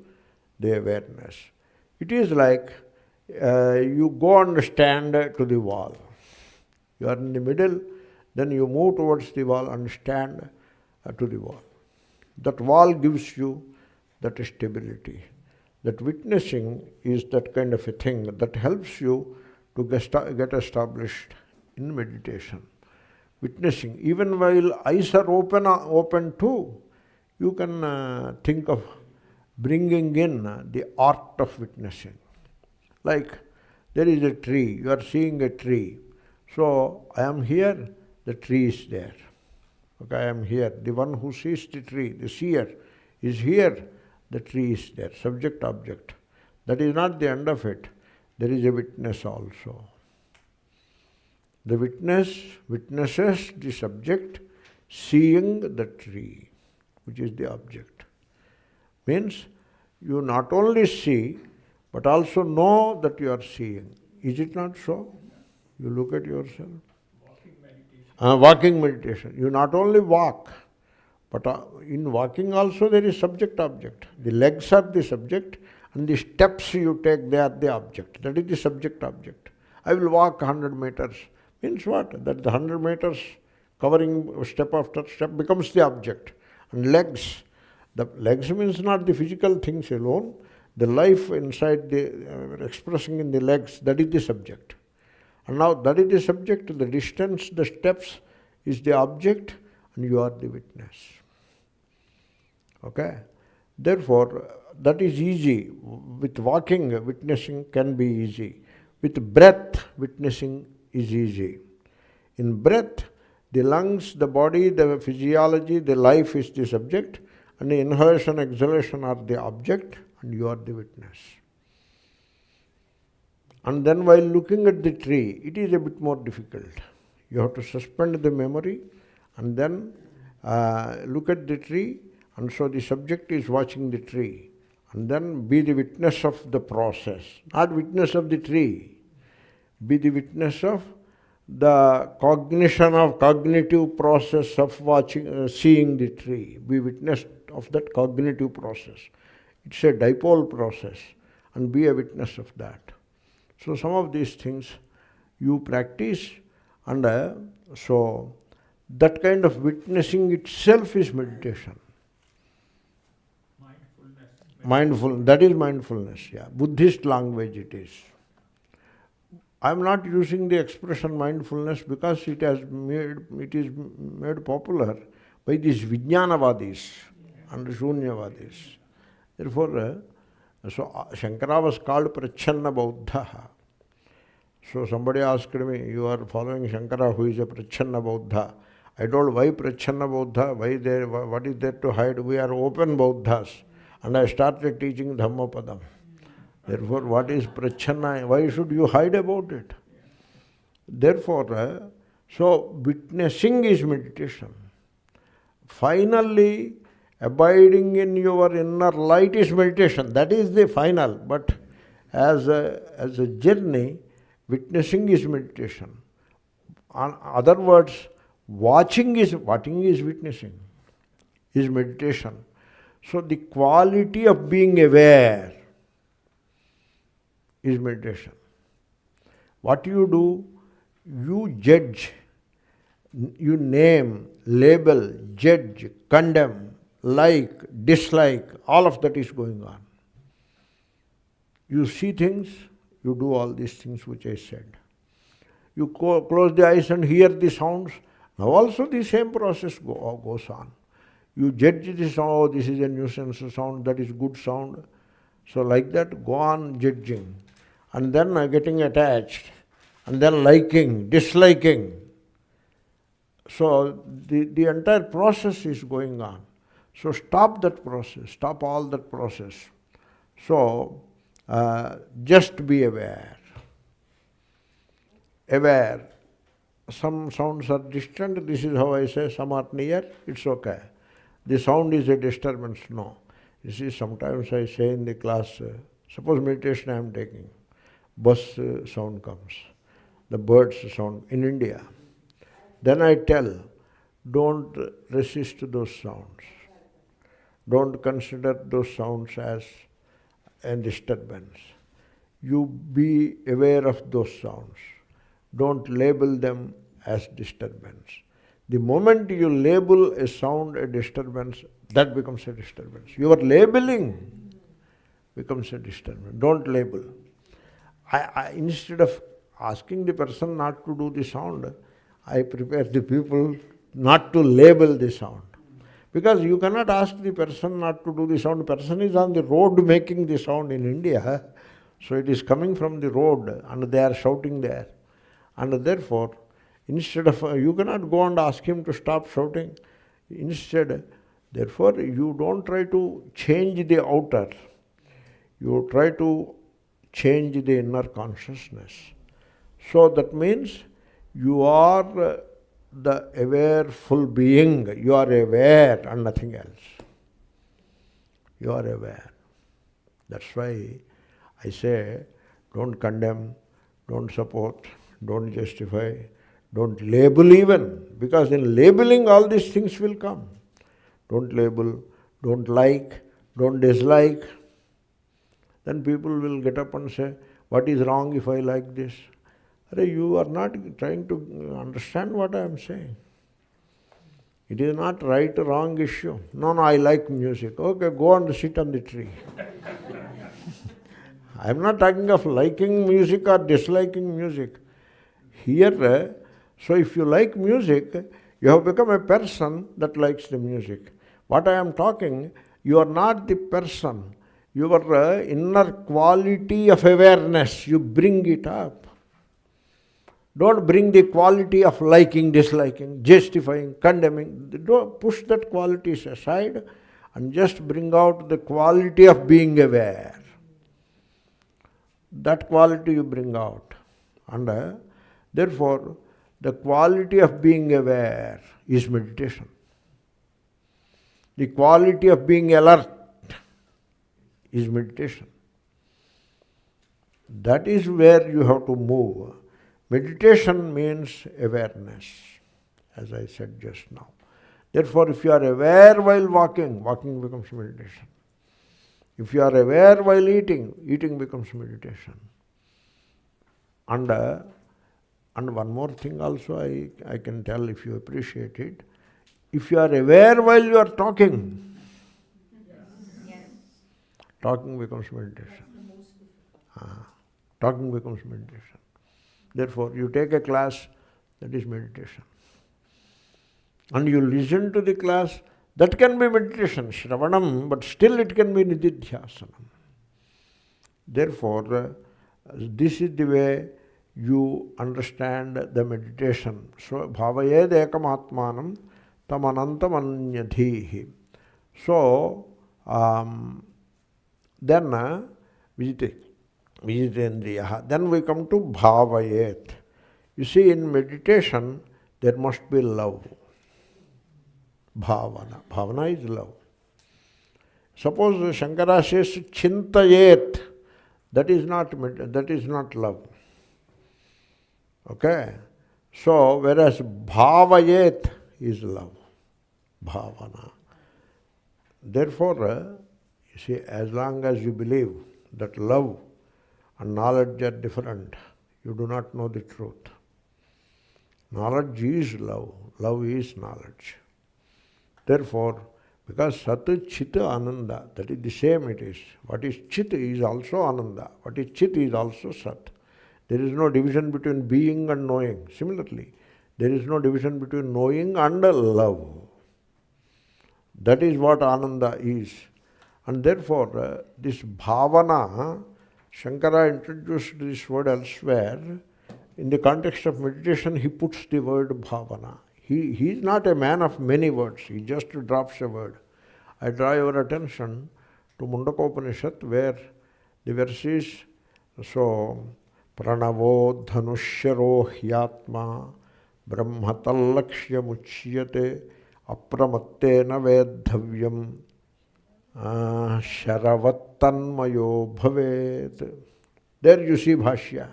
the awareness. It is like you go and stand to the wall. You are in the middle, then you move towards the wall and stand to the wall. That wall gives you that stability. That witnessing is that kind of a thing that helps you to get established in meditation. Witnessing, even while eyes are open too, you can think of bringing in the art of witnessing. Like there is a tree, you are seeing a tree. So I am here, the tree is there. Okay, I am here. The one who sees the tree, the seer, is here, the tree is there. Subject, object. That is not the end of it. There is a witness also. The witness witnesses the subject seeing the tree, which is the object. Means you not only see, but also know that you are seeing. Is it not so? You look at yourself. Walking meditation. You not only walk, but in walking also there is subject-object. The legs are the subject, and the steps you take, they are the object. That is the subject-object. I will walk 100 meters. Means what? That the 100 meters covering step after step becomes the object. And legs. The legs means not the physical things alone. The life inside the expressing in the legs, that is the subject. And now that is the subject, the distance, the steps is the object, and you are the witness. Okay? Therefore, that is easy. With walking, witnessing can be easy. With breath, witnessing is easy. In breath, the lungs, the body, the physiology, the life is the subject, and the inhalation, exhalation are the object, and you are the witness. And then while looking at the tree, it is a bit more difficult. You have to suspend the memory and then look at the tree, and so the subject is watching the tree, and then be the witness of the process, not witness of the tree. Be the witness of the cognition of cognitive process of watching, seeing the tree. Be witness of that cognitive process. It's a dipole process, and be a witness of that. So some of these things you practice, and so that kind of witnessing itself is meditation. Mindfulness. That is mindfulness, yeah. Buddhist language it is. I am not using the expression mindfulness because it is made popular by these Vijnanavadis and Shunyavadis. Therefore, so Shankara was called Prachanna-bodhaḥ. So somebody asked me, you are following Shankara, who is a Prachanna-bodhaḥ. I told, why Prachanna-bodhaḥ? What is there to hide? We are open Bodhas. And I started teaching Dhammapadam. Therefore, what is Prachanna? Why should you hide about it? Therefore, so witnessing is meditation. Finally, abiding in your inner light is meditation. That is the final. But as a journey, witnessing is meditation. In other words, watching is witnessing, is meditation. So the quality of being aware is meditation. What you do, you judge, you name, label, judge, condemn, like, dislike, all of that is going on. You see things, you do all these things which I said. You close the eyes and hear the sounds, now also the same process goes on. You judge the sound, oh, this is a nuisance sound, that is good sound. So like that, go on judging. And then getting attached, and then liking, disliking. So the entire process is going on. So stop that process, stop all that process. So just be aware. Aware. Some sounds are distant, this is how I say, some are near, it's okay. The sound is a disturbance, no. You see, sometimes I say in the class, suppose meditation I am taking, bus sound comes, the birds sound in India. Then I tell, don't resist those sounds. Don't consider those sounds as a disturbance. You be aware of those sounds. Don't label them as disturbance. The moment you label a sound a disturbance, that becomes a disturbance. Your labeling becomes a disturbance. Don't label. Instead of asking the person not to do the sound, I prepare the people not to label the sound. Because you cannot ask the person not to do the sound. The person is on the road making the sound in India. So it is coming from the road and they are shouting there. And therefore, instead of, you cannot go and ask him to stop shouting. Instead, therefore, you don't try to change the outer. You try to change the inner consciousness. So that means you are the awareful being. You are aware and nothing else. You are aware. That's why I say, don't condemn, don't support, don't justify, don't label even, because in labeling all these things will come. Don't label, don't like, don't dislike. Then people will get up and say, what is wrong if I like this? You are not trying to understand what I am saying. It is not right or wrong issue. No, I like music. Okay, go and sit on the tree. I am not talking of liking music or disliking music. Here, so if you like music, you have become a person that likes the music. What I am talking, you are not the person. Your inner quality of awareness, you bring it up. Don't bring the quality of liking, disliking, justifying, condemning. Don't push that qualities aside and just bring out the quality of being aware. That quality you bring out. And therefore, the quality of being aware is meditation. The quality of being alert is meditation. That is where you have to move. Meditation means awareness, as I said just now. Therefore, if you are aware while walking, walking becomes meditation. If you are aware while eating, eating becomes meditation. And one more thing also I can tell if you appreciate it. If you are aware while you are talking, talking becomes meditation. Talking becomes meditation. Therefore, you take a class, that is meditation. And you listen to the class, that can be meditation, Shravanam, but still it can be Nididhyasanam. Therefore, this is the way you understand the meditation. So, bhāvayedekamātmānaṃ tamanantamananyadhīḥ. So, then vijitendriyaḥ. Then we come to bhāvayet. You see, in meditation, there must be love. Bhavana. Bhavana is love. Suppose Shankara says chintayet, that is not love. Okay? So, whereas bhavayet is love. Bhavana. Therefore, you see, as long as you believe that love and knowledge are different, you do not know the truth. Knowledge is love. Love is knowledge. Therefore, because Sat, Chit, Ananda, that is the same it is. What is Chit is also Ananda. What is Chit is also Sat. There is no division between being and knowing. Similarly, there is no division between knowing and love. That is what Ananda is. And therefore, this bhavana, Shankara introduced this word elsewhere. In the context of meditation, he puts the word bhavana. He is not a man of many words. He just drops a word. I draw your attention to Mundaka Upanishad, where The verse is, so, pranavo dhanusharo hyatma brahmatallakshyamuchyate apramattena vedhavyam sharavattanmayo bhavet. There you see Bhashya.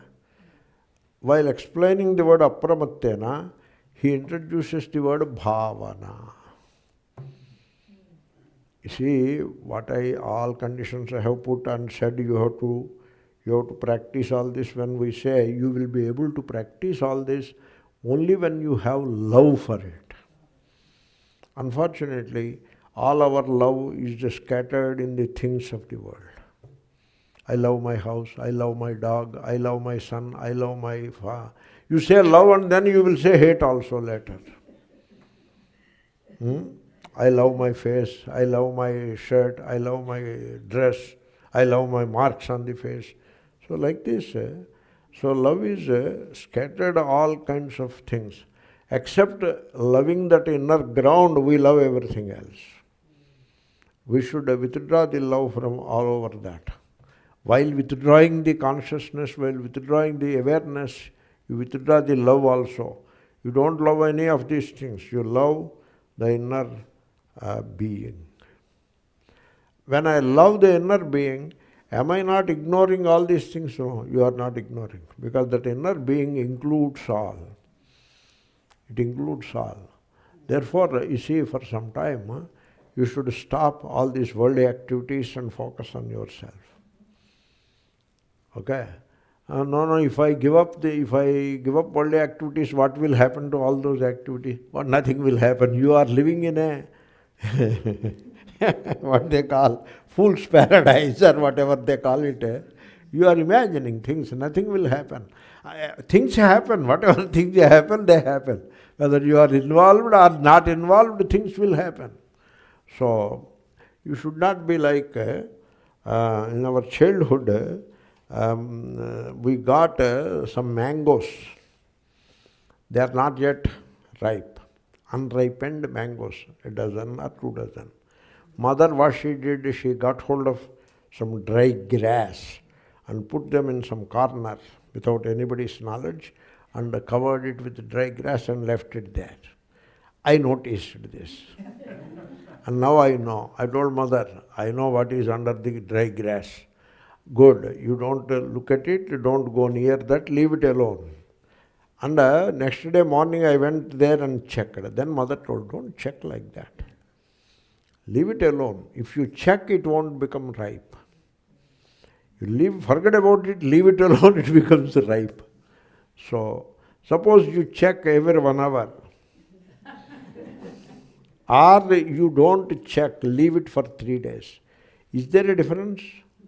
While explaining the word apramattena, he introduces the word bhavana. You see, what all conditions I have put and said, you have to practice all this. When we say you will be able to practice all this only when you have love for it. Unfortunately, all our love is just scattered in the things of the world. I love my house, I love my dog, I love my son, I love my father. You say love and then you will say hate also later. I love my face, I love my shirt, I love my dress, I love my marks on the face. So like this, so love is scattered all kinds of things. Except loving that inner ground, we love everything else. We should withdraw the love from all over that. While withdrawing the consciousness, while withdrawing the awareness, you withdraw the love also. You don't love any of these things. You love the inner being. When I love the inner being, am I not ignoring all these things? No, you are not ignoring. Because that inner being includes all. It includes all. Therefore, you see, for some time, you should stop all these worldly activities and focus on yourself. Okay? No, if I give up worldly activities, what will happen to all those activities? Well, nothing will happen. You are living in a what they call fool's paradise or whatever they call it. You are imagining things, nothing will happen. Things happen, whatever things happen, they happen. Whether you are involved or not involved, things will happen. So, you should not be like, in our childhood, we got some mangoes. They are not yet ripe. Unripened mangoes, a dozen or 2 dozen. Mother, what she did, she got hold of some dry grass and put them in some corner without anybody's knowledge and covered it with dry grass and left it there. I noticed this. And now I know. I told mother, I know what is under the dry grass. Good. You don't look at it, don't go near that, leave it alone. And next day morning I went there and checked. Then mother told, don't check like that. Leave it alone. If you check, it won't become ripe. You forget about it, leave it alone, it becomes ripe. So, suppose you check every 1 hour. Or you don't check, leave it for 3 days. Is there a difference?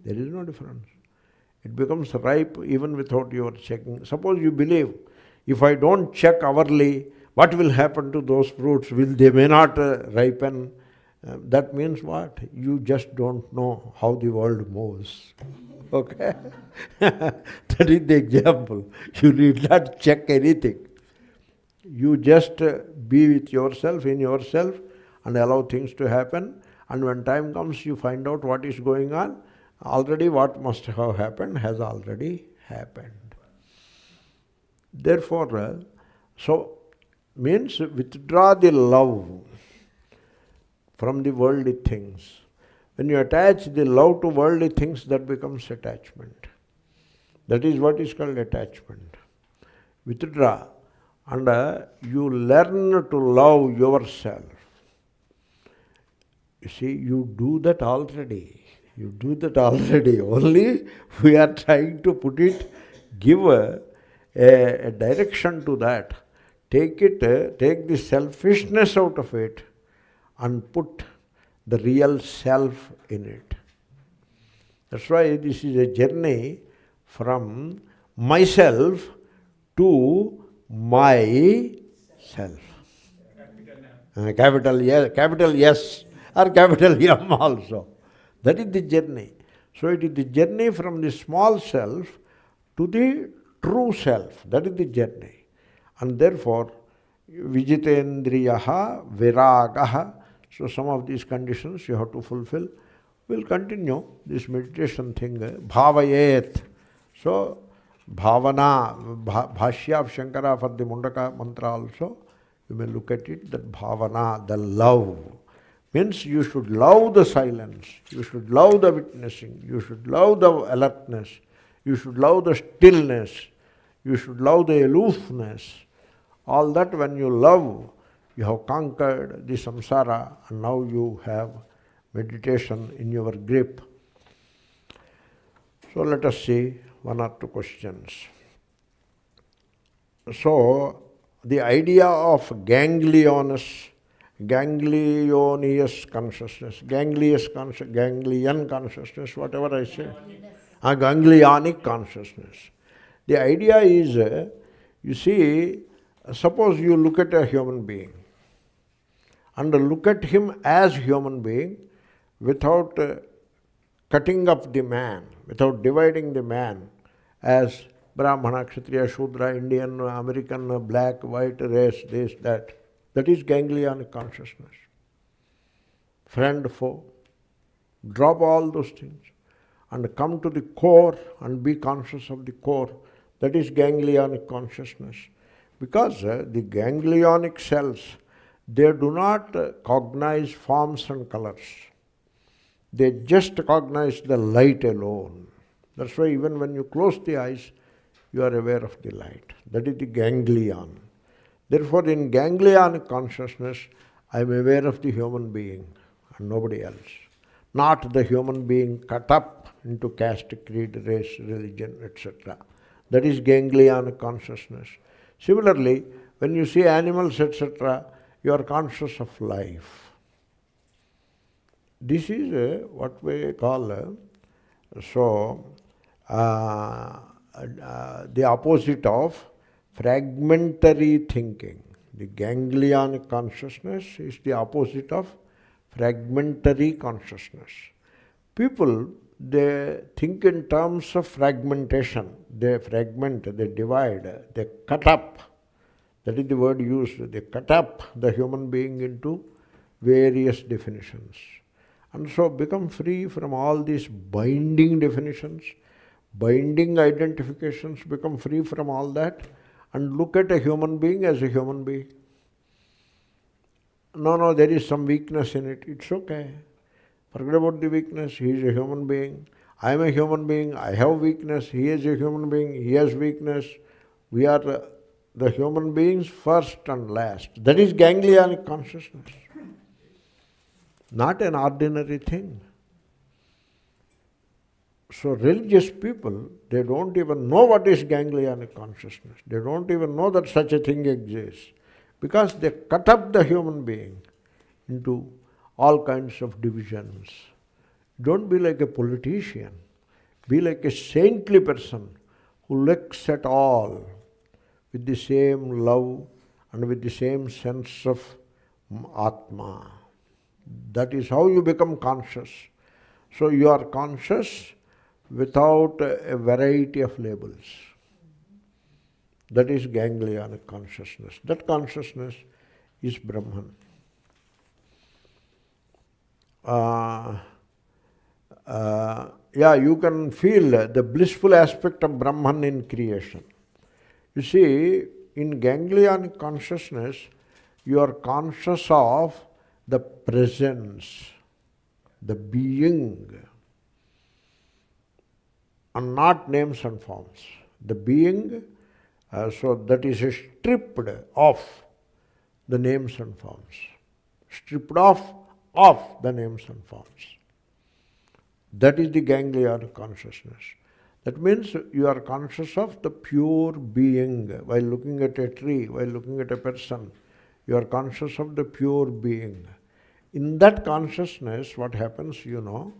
There is no difference. It becomes ripe even without your checking. Suppose you believe, if I don't check hourly, what will happen to those fruits? They may not ripen. That means what? You just don't know how the world moves. Okay? That is the example. You need not check anything. You just be with yourself, in yourself, and allow things to happen. And when time comes, you find out what is going on. Already what must have happened has already happened. Therefore, so means withdraw the love from the worldly things. When you attach the love to worldly things, that becomes attachment. That is what is called attachment. Withdraw. And you learn to love yourself. You see, you do that already. You do that already. Only we are trying to put it, give a direction to that. Take the selfishness out of it and put the real self in it. That's why this is a journey from myself to myself. Capital yes or capital M also. That is the journey. So it is the journey from the small self to the true self. That is the journey. And therefore, vijitendriyaḥ, virāgah. So some of these conditions you have to fulfill. We'll continue this meditation thing. Bhavayet. So, bhavana, bhashya of Shankara for the Mundaka mantra also, you may look at it, that bhavana, the love. Means you should love the silence, you should love the witnessing, you should love the alertness, you should love the stillness, you should love the aloofness. All that when you love, you have conquered the samsara and now you have meditation in your grip. So let us see one or two questions. So the idea of ganglionious consciousness, ganglion consciousness, whatever I say, a ganglionic consciousness. The idea is, you see, suppose you look at a human being and look at him as human being without cutting up the man, without dividing the man as Brahmana, Kshatriya, Shudra, Indian, American, black, white, race, this, that. That is ganglionic consciousness. Friend, foe. Drop all those things and come to the core and be conscious of the core. That is ganglionic consciousness. Because the ganglionic cells, they do not cognize forms and colors. They just cognize the light alone. That's why even when you close the eyes, you are aware of the light. That is the ganglion. Therefore, in ganglionic consciousness, I am aware of the human being and nobody else. Not the human being cut up into caste, creed, race, religion, etc. That is ganglionic consciousness. Similarly, when you see animals, etc., you are conscious of life. This is what we call the opposite of fragmentary thinking. The ganglionic consciousness is the opposite of fragmentary consciousness. People, they think in terms of fragmentation. They fragment, they divide, they cut up. That is the word used. They cut up the human being into various definitions. And so become free from all these binding definitions, binding identifications, become free from all that, and look at a human being as a human being. No, there is some weakness in it. It's okay. Forget about the weakness. He is a human being. I am a human being. I have weakness. He is a human being. He has weakness. We are the human beings first and last. That is ganglionic consciousness. Not an ordinary thing. So religious people, they don't even know what is ganglionic consciousness. They don't even know that such a thing exists. Because they cut up the human being into all kinds of divisions. Don't be like a politician. Be like a saintly person who looks at all with the same love and with the same sense of Atma. That is how you become conscious. So you are conscious without a variety of labels. That is ganglionic consciousness. That consciousness is Brahman. You can feel the blissful aspect of Brahman in creation. You see, in ganglionic consciousness, you are conscious of the presence, the being, and not names and forms. The being, so that is stripped off the names and forms. Stripped off the names and forms. That is the ganglionic consciousness. That means you are conscious of the pure being. While looking at a tree, while looking at a person, you are conscious of the pure being. In that consciousness, what happens, you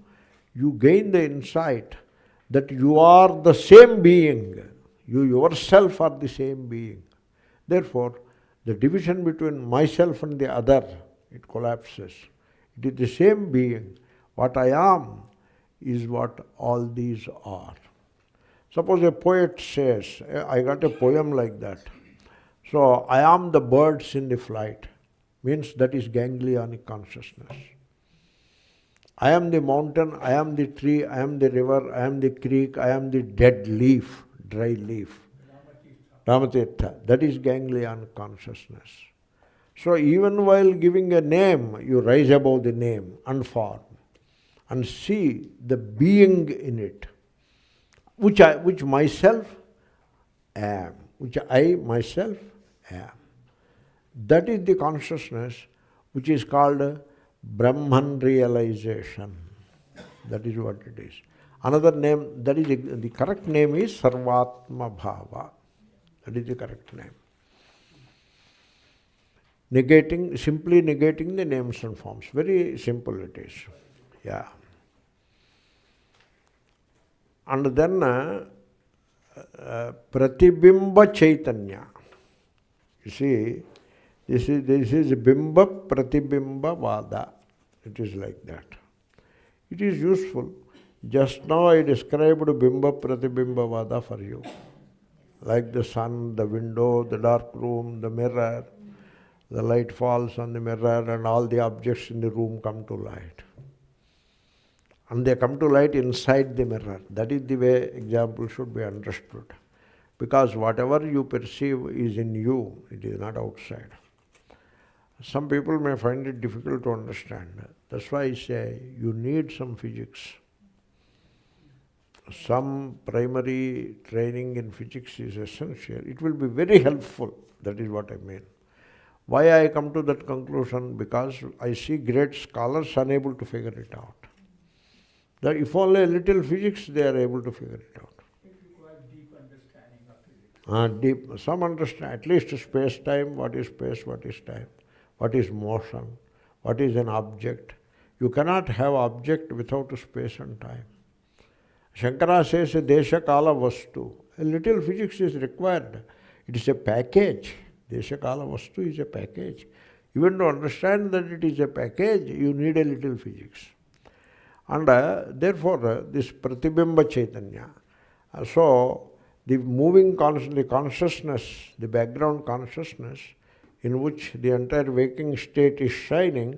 gain the insight that you are the same being. You yourself are the same being. Therefore, the division between myself and the other, it collapses. It is the same being. What I am is what all these are. Suppose a poet says, I got a poem like that. So, I am the birds in the flight. Means that is ganglionic consciousness. I am the mountain, I am the tree, I am the river, I am the creek, I am the dead leaf, dry leaf. Ramatirtha. That is ganglion consciousness. So even while giving a name, you rise above the name and form and see the being in it, which myself am, which I myself am. That is the consciousness which is called Brahman realization. That is what it is. Another name, that is the correct name is Sarvatma Bhava. That is the correct name. Simply negating the names and forms. Very simple it is. Yeah. And then Pratibimba Chaitanya. You see, this is Bimba Pratibimba Vada. It is like that. It is useful. Just now I described Bimba Pratibimba Vada for you. Like the sun, the window, the dark room, the mirror, the light falls on the mirror and all the objects in the room come to light. And they come to light inside the mirror. That is the way example should be understood. Because whatever you perceive is in you, it is not outside. Some people may find it difficult to understand. That's why I say you need some physics. Some primary training in physics is essential. It will be very helpful. That is what I mean. Why I come to that conclusion? Because I see great scholars unable to figure it out. That if only a little physics, they are able to figure it out. It requires deep understanding of physics. Some understand, at least space-time, what is space, what is time, what is motion, what is an object. You cannot have object without space and time. Shankara says, Desha Kala Vastu. A little physics is required. It is a package. Desha Kala Vastu is a package. Even to understand that it is a package, you need a little physics. And therefore, this Pratibimba Chaitanya. So, the moving the consciousness, the background consciousness, in which the entire waking state is shining,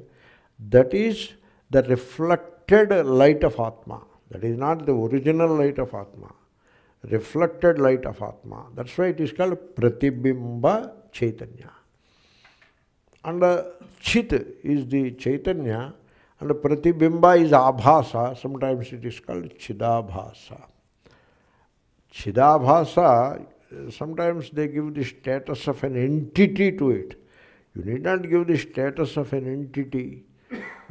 that is the reflected light of Atma. That is not the original light of Atma. Reflected light of Atma. That's why it is called Pratibimba Chaitanya. And Chit is the Chaitanya, and Pratibimba is Abhasa. Sometimes it is called Chidabhasa. Chidabhasa, sometimes they give the status of an entity to it. You need not give the status of an entity.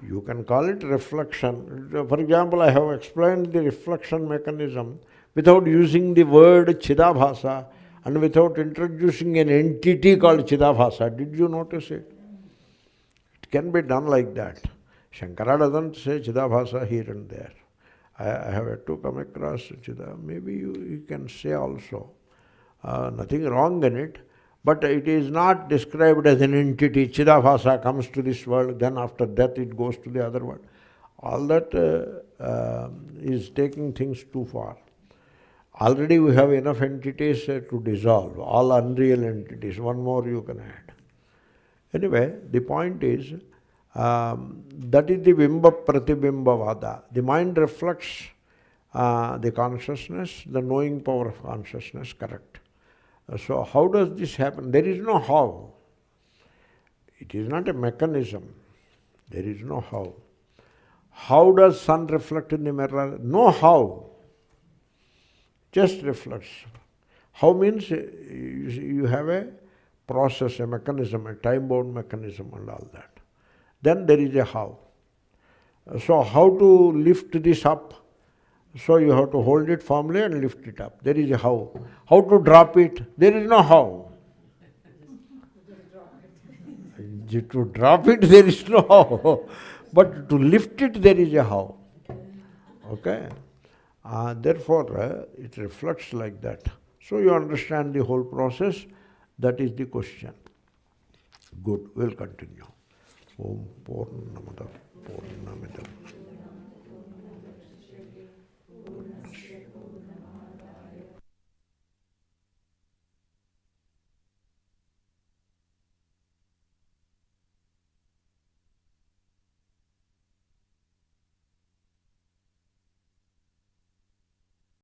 You can call it reflection. For example, I have explained the reflection mechanism without using the word Chidabhasa and without introducing an entity called Chidabhasa. Did you notice it? It can be done like that. Shankara doesn't say Chidabhasa here and there. I have yet to come across Chidabhasa. Maybe you can say also. Nothing wrong in it. But it is not described as an entity. Chidabhasa comes to this world, then after death it goes to the other world. All that is taking things too far. Already we have enough entities to dissolve, all unreal entities. One more you can add. Anyway, the point is, that is the Bimba Pratibimba Vada. The mind reflects the consciousness, the knowing power of consciousness, correct. So how does this happen? There is no how. It is not a mechanism. There is no how. How does sun reflect in the mirror? No how. Just reflects. How means you have a process, a mechanism, a time-bound mechanism and all that. Then there is a how. So how to lift this up? So you have to hold it firmly and lift it up. There is a how. How to drop it? There is no how. To drop it, there is no how. But to lift it, there is a how. Okay? Therefore, it reflects like that. So you understand the whole process. That is the question. Good. We'll continue. Om Purnamada